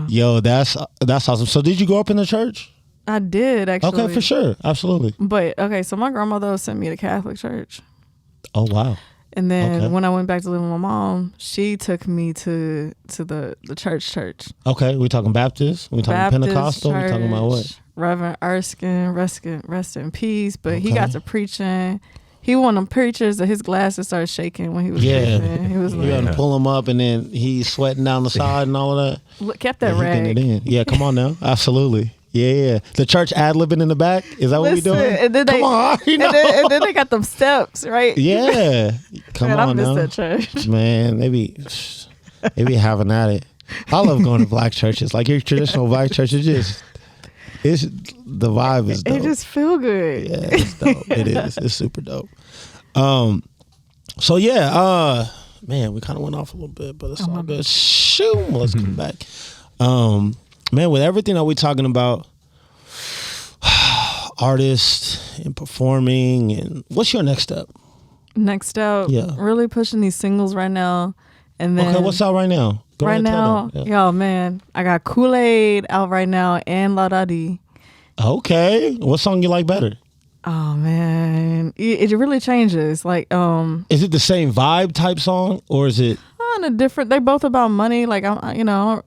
Yo, that's awesome. So did you grow up in the church? I did actually. Okay, for sure. Absolutely. But okay, so my grandmother sent me to Catholic church. Oh, wow. And then Okay. when I went back to live with my mom, she took me to the church. Okay, we talking Baptist? We talking Baptist Pentecostal? We talking about what? church, Reverend Erskine, rest in peace. But he Okay. got to preaching. He one of them preachers that his glasses started shaking when he was Yeah. preaching. He was You like, gotta pull him up, and then he's sweating down the side and all of that. look, kept that Yeah, he getting rag. it in. Yeah, come on now. Absolutely. Yeah. The church ad-libbing in the back. Is that what we Listen, doing? and then Come they, on, I already know. and then they got them steps, right? Yeah. Come Man, I on miss now. that church. Man, they be having at it. I love going to black churches. Like your traditional black church, it's the vibe is dope. It just feel good. Yeah, it's dope. It is. It's super dope. So yeah, man, we kind of went off a little bit, but it's all good. Shoot, let's come back. Man, with everything that we're talking about, artists and performing, and what's your next step? Next up, Yeah. really pushing these singles right now. And then Okay, what's out right now? Go right ahead, tell now, them. Yeah. yo, man, I got Kool-Aid out right now and La Da Di. Okay, what song you like better? Oh man, it really changes. Like, Is it the same vibe type song, or is it kind of different. They both about money. Like I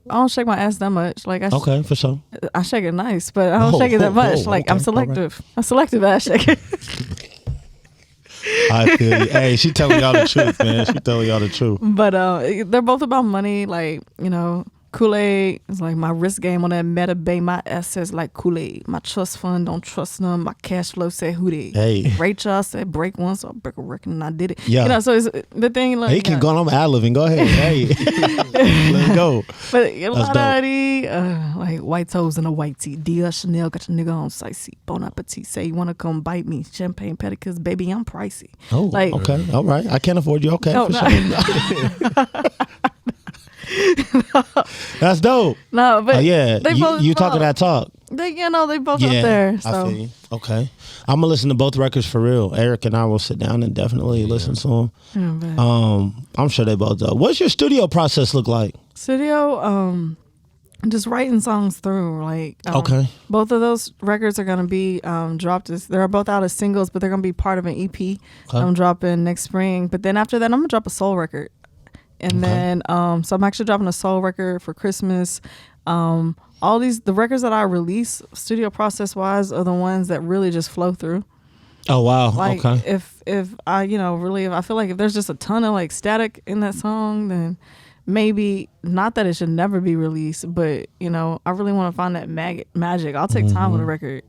don't shake my ass that much. Like Okay, for sure. I shake it nice, but I don't shake it that much. Like I'm okay, selective. I'm selective ass shaker. I feel you. Hey, she telling y'all the truth, man. She telling y'all the truth. But they're both about money. Like, Kool-Aid is like my risk game on that Meta Bay. My assets like Kool-Aid. My trust fund don't trust them. My cash flow said who they. Hey. Ray Charles said break one, so I break a record and I did it. Yeah. So it's the thing. Like, He keep going on ad-libbing. Go ahead. Hey. Let's go. But a That's lot of the, like white toes and a white tee. Dia Chanel got your nigga on sightsee. Bon appetit. Say you want to come bite me. Champagne pedicures. Baby, I'm pricey. Oh, like, okay. All right. I can't afford you. Okay. No, for no. sure. That's dope. No, but Yeah. they both You talking that talk. They they both Yeah. up there. I So feel you. Okay. I'm gonna listen to both records for real. Eric and I will sit down and definitely listen to them. yeah, but I'm sure they both do. What's your studio process look like? studio, just writing songs through. Like Okay. both of those records are gonna be dropped. They're both out as singles, but they're gonna be part of an EP. Okay. I'm dropping next spring. But then after that, I'm gonna drop a soul record. And then, so I'm actually dropping a soul record for Christmas. All the records that I release, studio process wise, are the ones that really just flow through. Oh wow. Like okay. if I, really, if I feel like if there's just a ton of like static in that song, then maybe not that it should never be released, but I really want to find that magic. I'll take time with a record.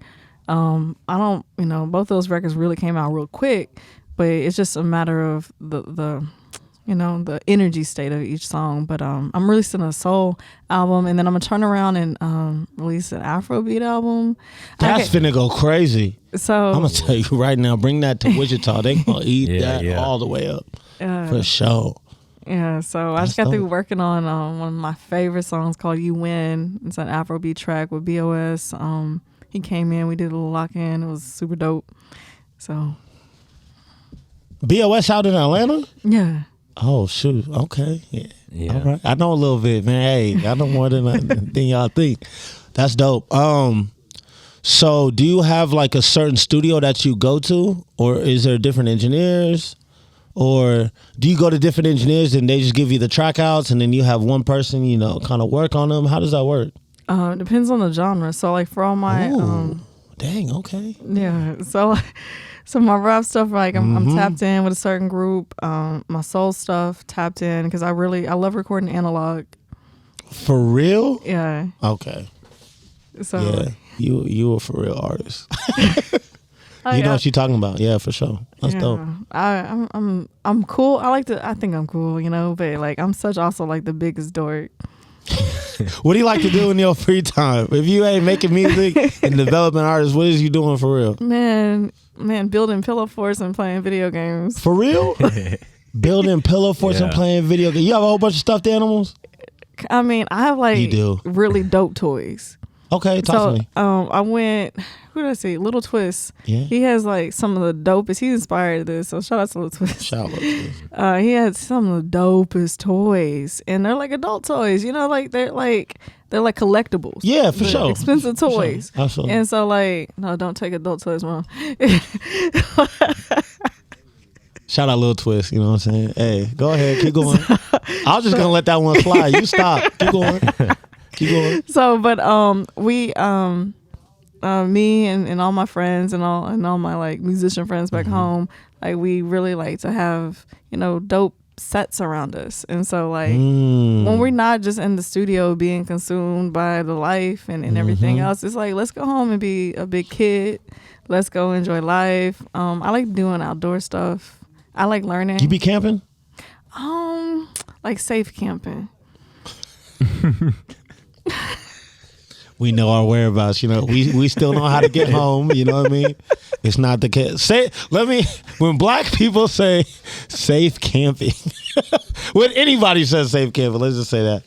I don't, both those records really came out real quick, but it's just a matter of the energy state of each song. But I'm releasing a soul album, and then I'm gonna turn around and release an Afrobeat album. That's finna go crazy. So I'm gonna tell you right now. Bring that to Wichita. They gonna eat Yeah, that yeah. all the way up for sure. yeah, so I just That's got through dope. working on one of my favorite songs called "You Win." It's an Afrobeat track with BOS. He came in, we did a little lock in. It was super dope. So BOS out in Atlanta. yeah. Oh shoot. Okay. Yeah. Yeah. All right. I know a little bit, man. Hey, I know more than y'all think. That's dope. So do you have like a certain studio that you go to, or is there different engineers, or do you go to different engineers and they just give you the track outs and then you have one person, kind of work on them? How does that work? Depends on the genre. So like for all my Ooh, dang. Okay. yeah, so my rap stuff, like I'm tapped in with a certain group. My soul stuff tapped in because I love recording analog. For real? Yeah. Okay. So Yeah. You a for real artist. I- You know I- what you're talking about. Yeah, for sure. That's yeah. dope. I'm cool. I think I'm cool, but like I'm such also like the biggest dork. What do you like to do in your free time? If you ain't making music and developing artists, what is you doing for real? Man, building pillow forts and playing video games. For real? Building pillow forts and Yeah. playing video games. You have a whole bunch of stuffed animals? I mean, I have like You do. really dope toys. Okay, talk So to me. I went. Who did I see? Little Twist. Yeah. He has like some of the dopest. He inspired this. So shout out to Little Twist. Shout out to this. He had some of the dopest toys, and they're like adult toys. Like they're like collectibles. Yeah, for They're sure. Expensive For sure. toys. Absolutely. And so like, no, don't take adult toys, mom. Shout out Lil Twist, you know what I'm saying? Hey, go ahead, keep going. I was just gonna let that one slide. You stop. Keep going. Keep going. So, but we me and all my friends and all my like musician friends back home, like we really like to have dope sets around us, and so like when we're not just in the studio being consumed by the life and everything else, it's like let's go home and be a big kid. Let's go enjoy life. I like doing outdoor stuff. I like learning. You be camping? Like safe camping. We know our whereabouts, we still know how to get home, you know what I mean? It's not the case. When black people say safe camping, when anybody says safe camping, let's just say that.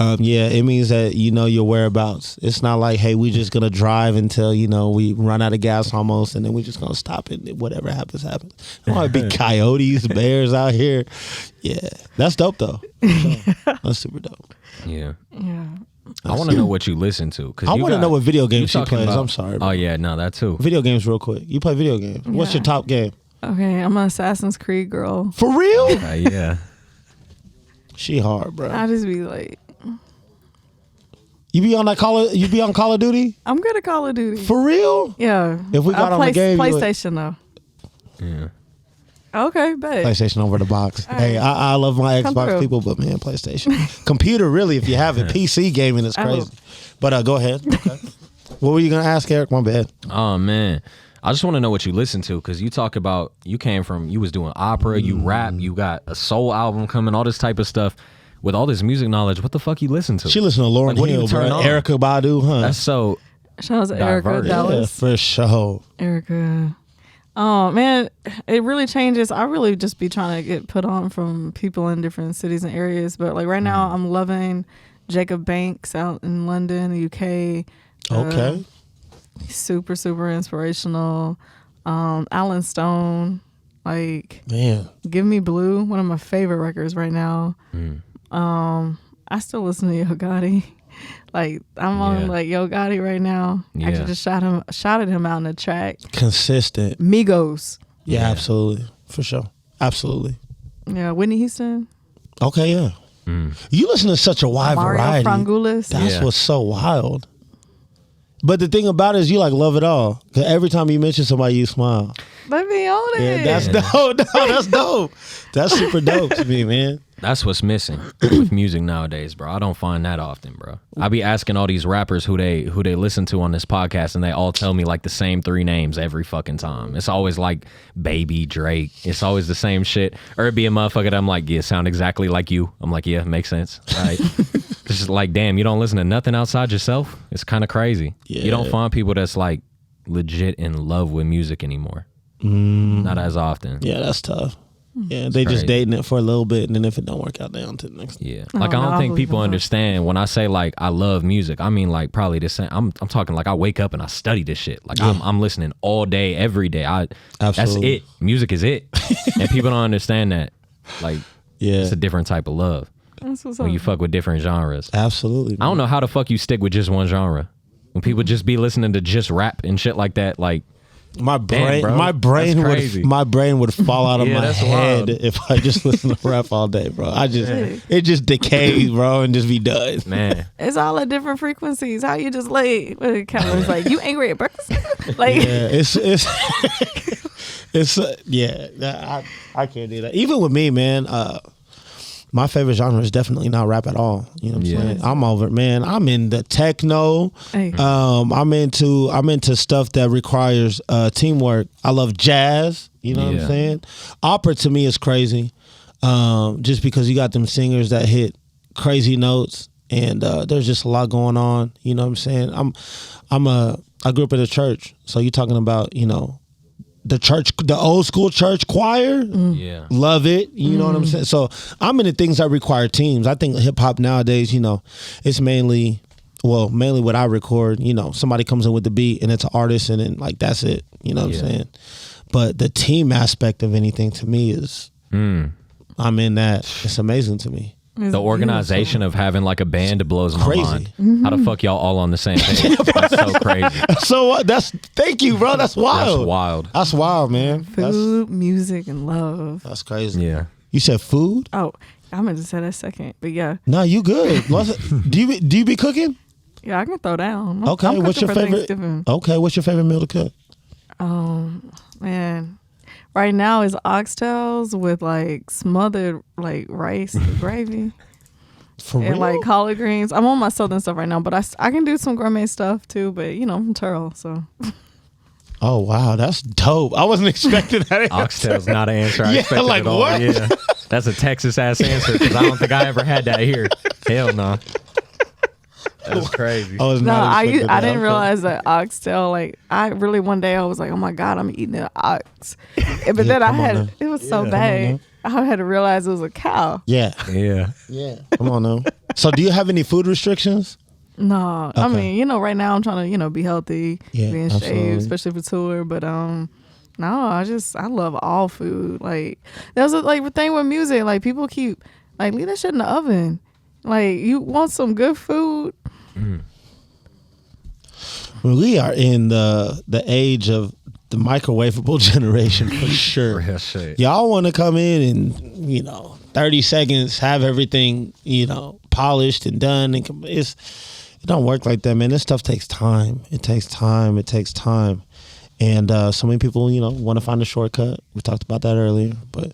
It means that you know your whereabouts. It's not like, hey, we just gonna drive until we run out of gas almost, and then we just gonna stop it. Whatever happens, happens. There might be coyotes, bears out here. Yeah, that's dope though. That's super dope. Yeah. Yeah. I want to know what you listen to. I want to know what video games she talking plays. about- I'm sorry. Oh yeah, no, that too. Video games, real quick. You play video games. What's your Yeah. top game? Okay, I'm an Assassin's Creed girl. For real? Yeah. She hard, bro. I just be like, You be on Call of Duty? I'm good at Call of Duty. For real? Yeah. If we got on the game, you would- PlayStation though. Yeah. Okay, bet. PlayStation over the box. Hey, I love my Come Xbox through. people, but man, PlayStation. Computer, really, if you have it. PC gaming is I crazy. will. But go ahead. Okay. What were you going to ask, Eric? My bad. Oh man, I just want to know what you listen to, because you talk about you was doing opera, you rap, you got a soul album coming, all this type of stuff. With all this music knowledge, what the fuck you listen to? She listened to Lauryn Like, what do you Hill, turn bro. on? Erykah Badu, huh? That's so. Shout out to Erica Diverse. yeah, Dallas. for sure. Erica. Oh man, it really changes. I really just be trying to get put on from people in different cities and areas. But like right now, I'm loving Jacob Banks out in London, UK. Okay. He's super, super inspirational. Alan Stone, like Man. Give Me Blue, one of my favorite records right now. I still listen to Yo Gotti. Like I'm on Yeah. like Yo Gotti right now. Yeah. Actually just shouted him out in the track. Consistent. Migos. Yeah, Yeah. absolutely. For sure. Absolutely. Yeah, Whitney Houston. Okay, yeah. You listen to such a wide Mario variety. Frangulis. That's Yeah. what's so wild. But the thing about it is you like love it all. 'Cause every time you mention somebody, you smile. Let me on Yeah, it. that's dope. No, that's dope. That's super dope to me, man. That's what's missing with music nowadays, bro. I don't find that often, bro. I be asking all these rappers who they listen to on this podcast, and they all tell me like the same 3 names every fucking time. It's always like Baby, Drake. It's always the same shit. Or it'd be a motherfucker that I'm like, yeah, sound exactly like you. I'm like, yeah, makes sense. All right. It's just like, damn, you don't listen to nothing outside yourself? It's kind of crazy. Yeah. You don't find people that's like legit in love with music anymore. Not as often. Yeah, that's tough. Yeah, they crazy. just dating it for a little bit, and then if it don't work out, they on to the next. Yeah, Oh, like I no, don't I think believe people in that. understand when I say like I love music. I mean like probably the same. I'm talking like I wake up and I study this shit. Like I'm listening all day, every day. That's Absolutely. it. Music is it, and people don't understand that. Like Yeah, it's a different type of love That's what's when up. you fuck with different genres. absolutely. I don't know how the fuck you stick with just one genre. When people just be listening to just rap and shit like that, like My brain, bro. my brain That's would, crazy. my brain would fall out of Yeah, my that's head wild. if I just listen to rap all day, bro. It just decays, bro, and just be done. man, It's all at different frequencies. How you just lay when the camera's like, you angry at breakfast? Like Yeah, it's yeah. I can't do that. Even with me, man. My favorite genre is definitely not rap at all. You know what I'm Yeah. saying? I'm over it, man. I'm into techno. Hey. I'm into stuff that requires teamwork. I love jazz. You know what Yeah. I'm saying? Opera to me is crazy, just because you got them singers that hit crazy notes, and there's just a lot going on. You know what I'm saying? I grew up in the church, so you're talking about the church, the old school church choir. yeah, Love it. You know what I'm saying? So I'm into things that require teams. I think hip hop nowadays, it's mainly what I record. Somebody comes in with the beat and it's an artist, and then like that's it. You know what Yeah. I'm saying? But the team aspect of anything to me is, I'm in that. It's amazing to me. It's the organization of having like a band blows my Crazy. mind. How the fuck y'all all on the same page? That's so crazy. So what? Thank you, bro. That's wild. That's wild. That's wild, man. food, music, and love. That's crazy. Yeah. You said food? Oh, I'm gonna say that second, but yeah, No, you good. Do you be cooking? yeah, I can throw down. I'm- Okay, I'm what's cooking your for favorite? Thanksgiving. Okay, what's your favorite meal to cook? Man, right now is oxtails with like smothered like rice and gravy For and real? like collard greens. I'm on my southern stuff right now, but I can do some gourmet stuff too. But I'm from Turl, so Oh wow, that's dope. I wasn't expecting that. Oxtail's not an answer I Yeah, expected like at all. what? Yeah. That's a Texas ass answer because I don't think I ever had that here. Hell no. That's crazy. I was no, not expecting that. I didn't Okay. realize that oxtail. Like I really one day I was like, oh my god, I'm eating an ox, but then I come on had now. it was so Yeah, come on bad. I had to realize it was a cow. Yeah, Yeah. yeah. Come on now. So, do you have any food restrictions? No, I Okay. mean, right now I'm trying to, be healthy, Yeah, being absolutely. shaved, especially for tour. But no, I love all food. Like there's a thing with music. Like people keep like leave that shit in the oven. Like you want some good food. We are in the age of the microwavable generation for sure. Real shit. Y'all want to come in and 30 seconds, have everything, polished and done. And it don't work like that, man. This stuff takes time. It takes time. And so many people, want to find a shortcut. We talked about that earlier. But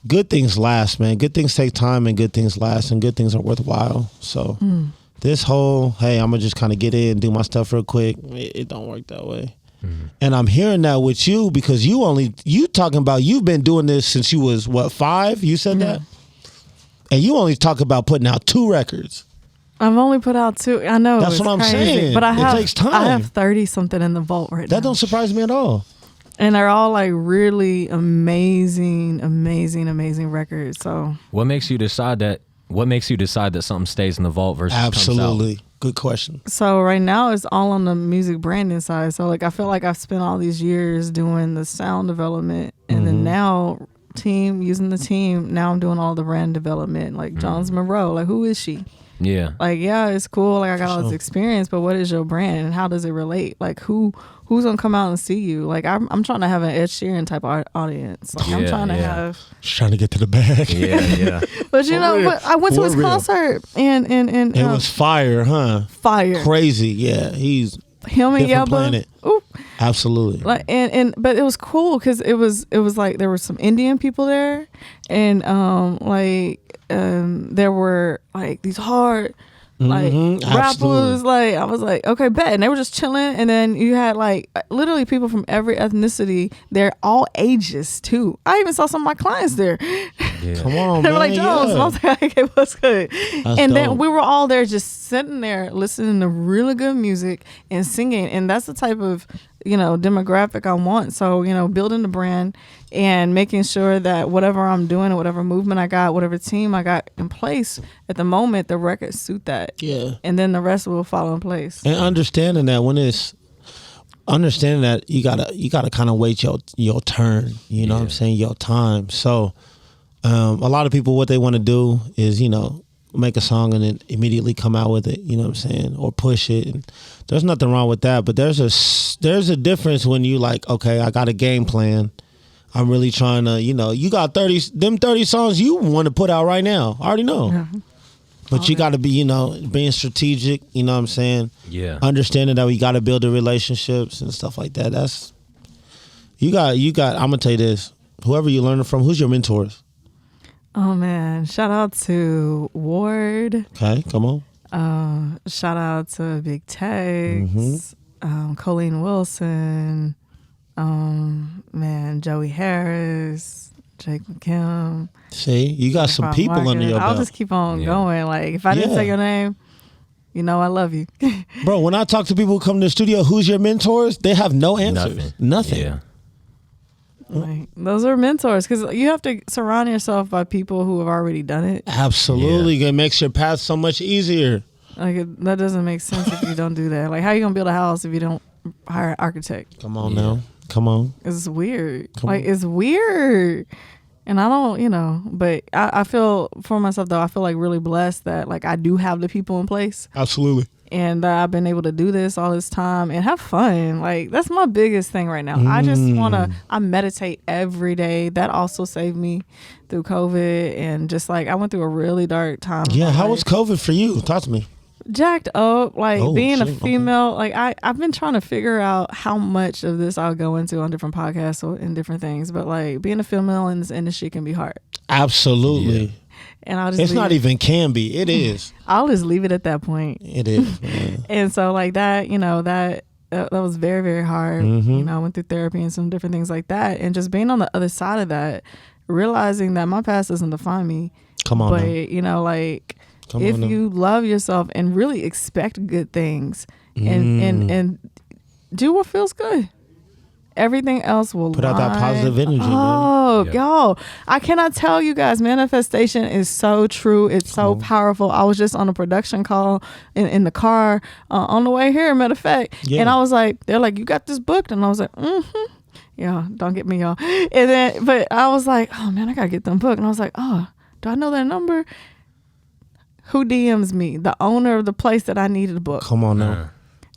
good things last, man. Good things take time and good things last and good things are worthwhile. So this whole, hey, I'm going to just kind of get in, do my stuff real quick, it don't work that way. And I'm hearing that with you because you talking about you've been doing this since you was, 5? You said that? And you only talk about putting out 2 records. I've only put out 2. I know. That's what I'm crazy, saying. But It takes time. I have 30 something in the vault right now. That don't surprise me at all. And they're all like really amazing records. So What makes you decide that something stays in the vault versus comes Absolutely. out? Good question. So right now it's all on the music branding side. So like I feel like I've spent all these years doing the sound development, and then now using the team. Now I'm doing all the brand development. Like Jones Monroe, like who is she? Yeah. Like yeah, it's cool. Like I got all this experience, but what is your brand and how does it relate? Like who's gonna come out and see you? Like I'm trying to have an Ed Sheeran type audience. Like I'm trying to have. Just trying to get to the bag. Yeah. But but I went to his concert and It was fire, huh? fire. Crazy, yeah. He's Him and different Yebba. planet. Ooh. Absolutely. Like but it was cool because it was like there were some Indian people there, and there were like these hard rappers. absolutely. Like I was like, okay, bet. And they were just chilling, and then you had like literally people from every ethnicity. They're all ages too. I even saw some of my clients there. Come on, They man. were like, Jones. And I was like, okay, what's good? That's and dope. then we were all there just sitting there listening to really good music and singing. And that's the type of, demographic I want. So, building the brand and making sure that whatever I'm doing or whatever movement I got, whatever team I got in place at the moment, the records suit that. Yeah. And then the rest will fall in place. And understanding that you gotta kind of wait your turn, what I'm saying, your time. So a lot of people, what they want to do is make a song and then immediately come out with it, you know what I'm saying, or push it. And there's nothing wrong with that, but there's a difference when you like, okay, I got a game plan. I'm really trying to, you got 30 songs you want to put out right now. I already know. Yeah. But you got to be, being strategic, you know what I'm saying? Yeah. Understanding that we got to build the relationships and stuff like that. That's, you got, I'm going to tell you this. Whoever you're learning from, who's your mentors? Oh, man. Shout out to Ward. Okay, come on. Shout out to Big Tex, Colleen Wilson, Joey Harris, Jake McKim. See, you got some Ron people Marcus. under your belt. I'll just keep on going. Like, if I didn't say your name, I love you. Bro, when I talk to people who come to the studio, who's your mentors? They have no answers. Nothing. Yeah. Like, those are mentors because you have to surround yourself by people who have already done it. Absolutely. It makes your path so much easier. Like, that doesn't make sense if you don't do that. Like, how are you going to build a house if you don't hire an architect? Come on now. Come on. It's weird. It's weird. And I don't, but I feel for myself, though, I feel like really blessed that like I do have the people in place. Absolutely. And I've been able to do this all this time and have fun. Like, that's my biggest thing right now. I just I meditate every day. That also saved me through COVID. And just like, I went through a really dark time. Yeah, how was COVID for you? Talk to me. Jacked up, like being a shit, female. Like I've been trying to figure out how much of this I'll go into on different podcasts and different things. But like being a female in this industry can be hard. Absolutely. Yeah. And I'll just it's not even can be. It is. I'll just leave it at that point. It is. Man. And so like that, that was very, very hard. I went through therapy and some different things like that. And just being on the other side of that, realizing that my past doesn't define me. Come on. But if you love yourself and really expect good things and do what feels good, everything else will put out that positive energy. Oh, man. y'all, I cannot tell you guys, manifestation is so true. It's so powerful. I was just on a production call in the car on the way here, matter of fact. Yeah. And I was like, they're like, you got this booked? And I was like, yeah, don't get me, y'all. And then, but I was like, oh man, I gotta get them booked. And I was like, oh, do I know their number? Who DMs me? The owner of the place that I needed to book. Come on now.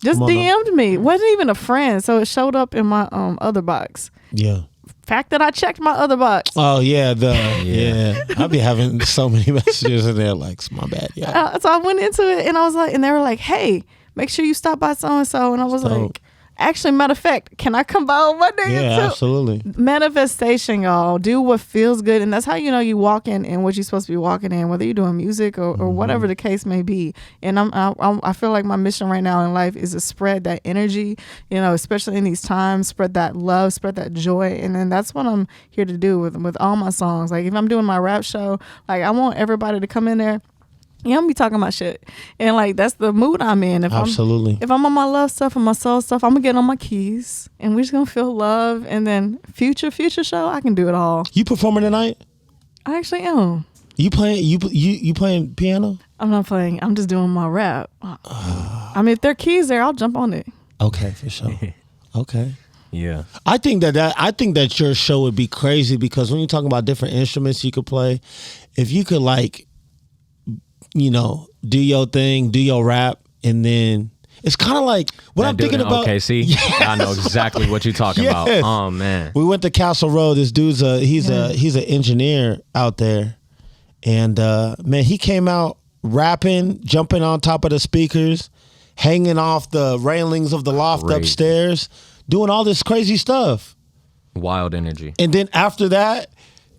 Just DM'd me. Wasn't even a friend, so it showed up in my other box. Yeah. fact that I checked my other box. Oh yeah, I be having so many messages in there like, my bad, yeah. So I went into it and I was like, and they were like, hey, make sure you stop by so and so, and I was like, actually, matter of fact, can I come by on Monday? Yeah, too? absolutely. Manifestation, y'all. Do what feels good, and that's how you know you walk in what you're supposed to be walking in, whether you're doing music or whatever the case may be. And I feel like my mission right now in life is to spread that energy, especially in these times, spread that love, spread that joy, and then that's what I'm here to do with all my songs. Like if I'm doing my rap show, like I want everybody to come in there. Yeah, I'm be talking about shit, and like that's the mood I'm in. Absolutely. If I'm on my love stuff and my soul stuff, I'm gonna get on my keys, and we're just gonna feel love. And then future show, I can do it all. You performing tonight? I actually am. You playing? You playing piano? I'm not playing. I'm just doing my rap. I mean, if there are keys there, I'll jump on it. Okay, for sure. Okay. Yeah. I think that your show would be crazy because when you're talking about different instruments you could play, if you could like, do your thing, do your rap, and then it's kind of like what I'm thinking about. OKC, I know exactly what you're talking about. Oh man, we went to Castle Road. This dude's he's an engineer out there, and man, he came out rapping, jumping on top of the speakers, hanging off the railings of the loft upstairs, doing all this crazy stuff. Wild energy. And then after that,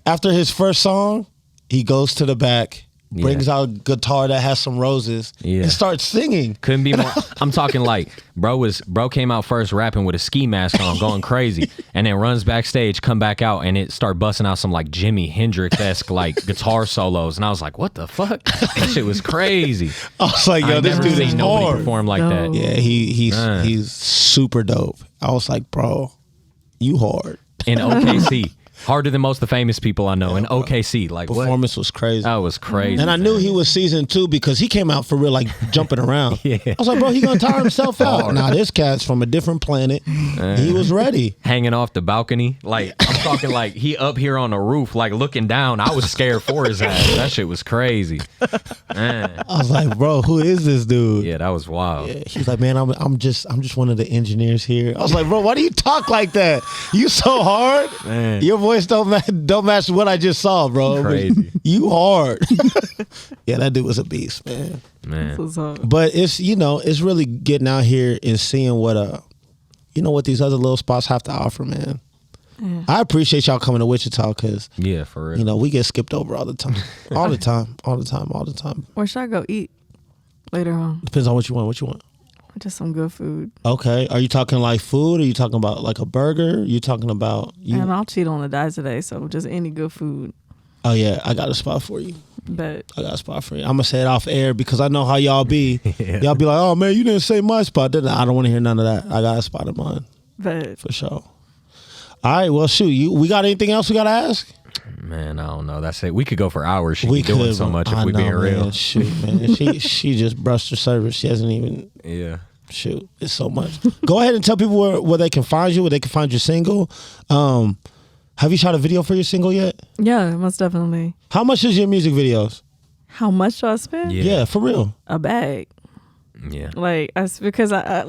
after his first song, he goes to the back. Brings out a guitar that has some roses and starts singing. Couldn't be more. I'm talking like bro came out first rapping with a ski mask on, going crazy, and then runs backstage, come back out, and it start busting out some like Jimi Hendrix-esque like guitar solos, and I was like, what the fuck? That shit was crazy. I was like, yo, this dude is nobody hard. perform like that. Yeah, he's super dope. I was like, bro, you hard. In OKC. Harder than most of the famous people I know in OKC. Like performance was crazy. That was crazy. And I knew he was season 2 because he came out for real, like jumping around. Yeah. I was like, bro, he gonna tire himself out. Nah, this cat's from a different planet. He was ready. Hanging off the balcony. Like I'm talking like he up here on the roof, like looking down. I was scared for his ass. That shit was crazy. Man. I was like, bro, who is this dude? Yeah, that was wild. Yeah. He's like, man, I'm just one of the engineers here. I was like, bro, why do you talk like that? You so hard. Man. Your voice don't match what I just saw, bro. Crazy. You hard. Yeah, that dude was a beast, man. But it's it's really getting out here and seeing what what these other little spots have to offer, man. Yeah. I appreciate y'all coming to Wichita because for real. We get skipped over all the time. All the time. Where should I go eat later on? Depends on what you want. Just some good food. Okay. Are you talking like food? Are you talking about like a burger? Are you talking about And I'll cheat on the diet today, so just any good food. Oh yeah, I got a spot for you. But I got a spot for you. I'm gonna say it off air because I know how y'all be. Y'all be like, oh man, you didn't say my spot. I don't want to hear none of that. I got a spot in mine. But for sure. All right, well shoot, we got anything else we gotta ask? Man, I don't know. That's it. We could go for hours. She be doing so much if we being real. Man. Shoot, man. she just brushed her service. She hasn't even. Yeah. Shoot, it's so much. Go ahead and tell people where they can find you, where they can find your single. Have you shot a video for your single yet? Yeah, most definitely. How much is your music videos? How much do I spend? Yeah, for real. A bag. Yeah. Like because I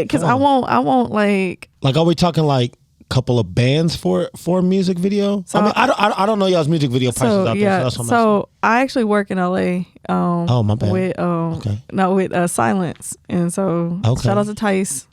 because I won't like. Like, are we talking like couple of bands for a music video? So, I don't know y'all's music video prices out there. So I actually work in LA. Oh my bad. With Silence, and so shout out to Tice.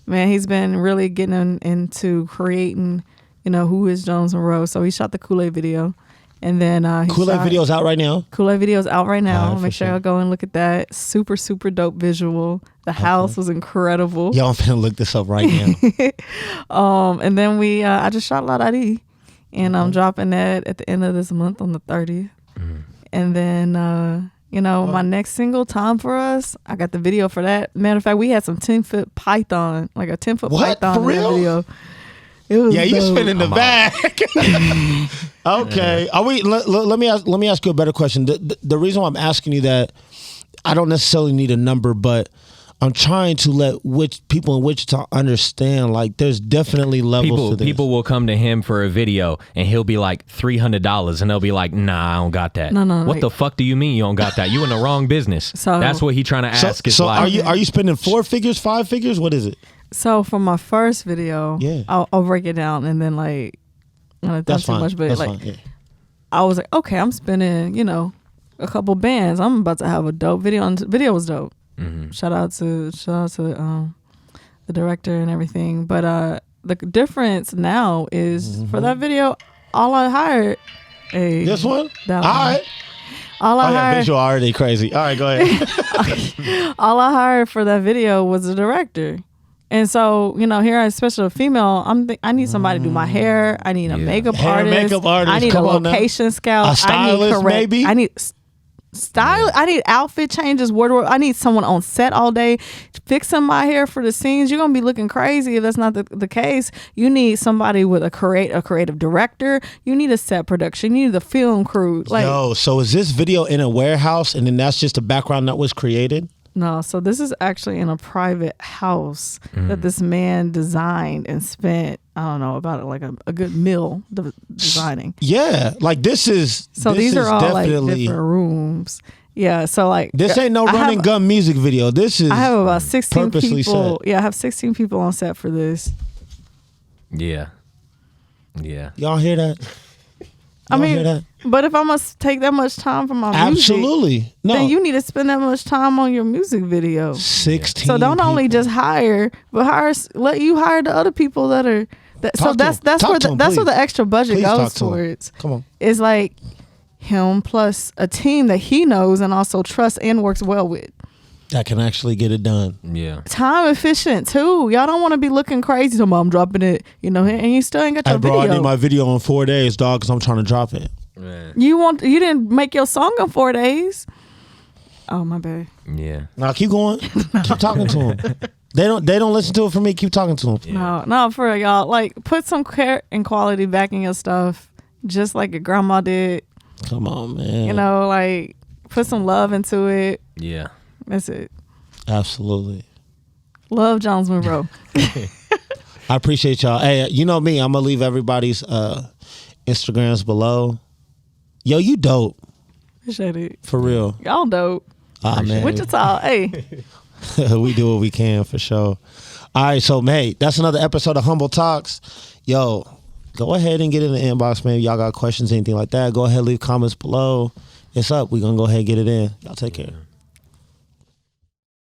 Man, he's been really getting into creating, Who Is Jones and Rose. So he shot the Kool-Aid video. And then Kool-Aid video's out right now. Kool-Aid video's out right now. Make sure y'all go and look at that. Super, super dope visual. The house was incredible. Y'all finna look this up right now. And then I just shot La Da Dee, and I'm dropping that at the end of this month on the 30th. And then my next single, Time for Us, I got the video for that. Matter of fact, we had some 10-foot python, like a 10-foot python for real? in the video. It was you spinning the bag. Okay. Are we? Let me ask you a better question. The reason why I'm asking you that, I don't necessarily need a number, but I'm trying to let people in Wichita understand, like, there's definitely levels to this. People will come to him for a video, and he'll be like $300, and they'll be like, nah, I don't got that. No. What the fuck do you mean you don't got that? You in the wrong business. So that's what he trying to ask. So are you spending 4 figures, 5 figures? What is it? So for my first video, I'll break it down, and then like done That's too fine. much, but That's like fine. Yeah. I was like, okay, I'm spinning, a couple bands. I'm about to have a dope video. And video was dope. Mm-hmm. Shout out to the director and everything. But the difference now is for that video, all I hired. This one? That All one. right. All I Oh, yeah, hired. visual already crazy. All right, go ahead. All I hired for that video was a director. And so, here, especially a female, I need somebody to do my hair. I need a makeup Hair, artist. makeup artist, I need a come on now. location scout. A stylist, maybe? I need style. I need outfit changes, wardrobe. I need someone on set all day fixing my hair for the scenes. You're gonna be looking crazy if that's not the case. You need somebody with a creative director. You need a set production. You need the film crew. Like Yo, so is this video in a warehouse and then that's just the background that was created? no, so this is actually in a private house that this man designed and spent, I don't know, about like a good meal designing. Yeah, like this is. So this these are is all like definitely- different rooms. Yeah, so like This ain't no I run have- and gun music video. This is. I have about 16 purposely people. set. Yeah, I have 16 people on set for this. Yeah. Y'all hear that? I Y'all mean, hear that? but if I must take that much time for my music, Absolutely. No. then you need to spend that much time on your music video. 16. So don't only people. just hire, but let you hire the other people that are. So Talk to that's him. that's Talk where to him, that's where please. the extra budget Please goes talk to him. towards. Come on. Is like him plus a team that he knows and also trusts and works well with. That can actually get it done. Yeah. Time efficient too. Y'all don't want to be looking crazy. So I'm dropping it, and you still ain't got Hey, your bro, I video. need my video in 4 days, dog, because I'm trying to drop it. Man. You didn't make your song in 4 days. Oh my bad. Yeah. Now keep going. Keep talking to him. They don't listen to it for me. Keep talking to him. No, for real, y'all. Like put some care and quality back in your stuff, just like your grandma did. Come on, man. Like put some love into it. Yeah. That's it. Absolutely. Love Jones Monroe. I appreciate y'all. Hey, you know me. I'm gonna leave everybody's Instagrams below. Yo, you dope Appreciate it. for real. Y'all dope. Ah man, Wichita, hey. we do what we can for sure. All right, so hey, that's another episode of Humble Talks. Yo, go ahead and get in the inbox, man. Y'all got questions, anything like that? Go ahead, leave comments below. It's up. We're gonna go ahead and get it in. Y'all take care.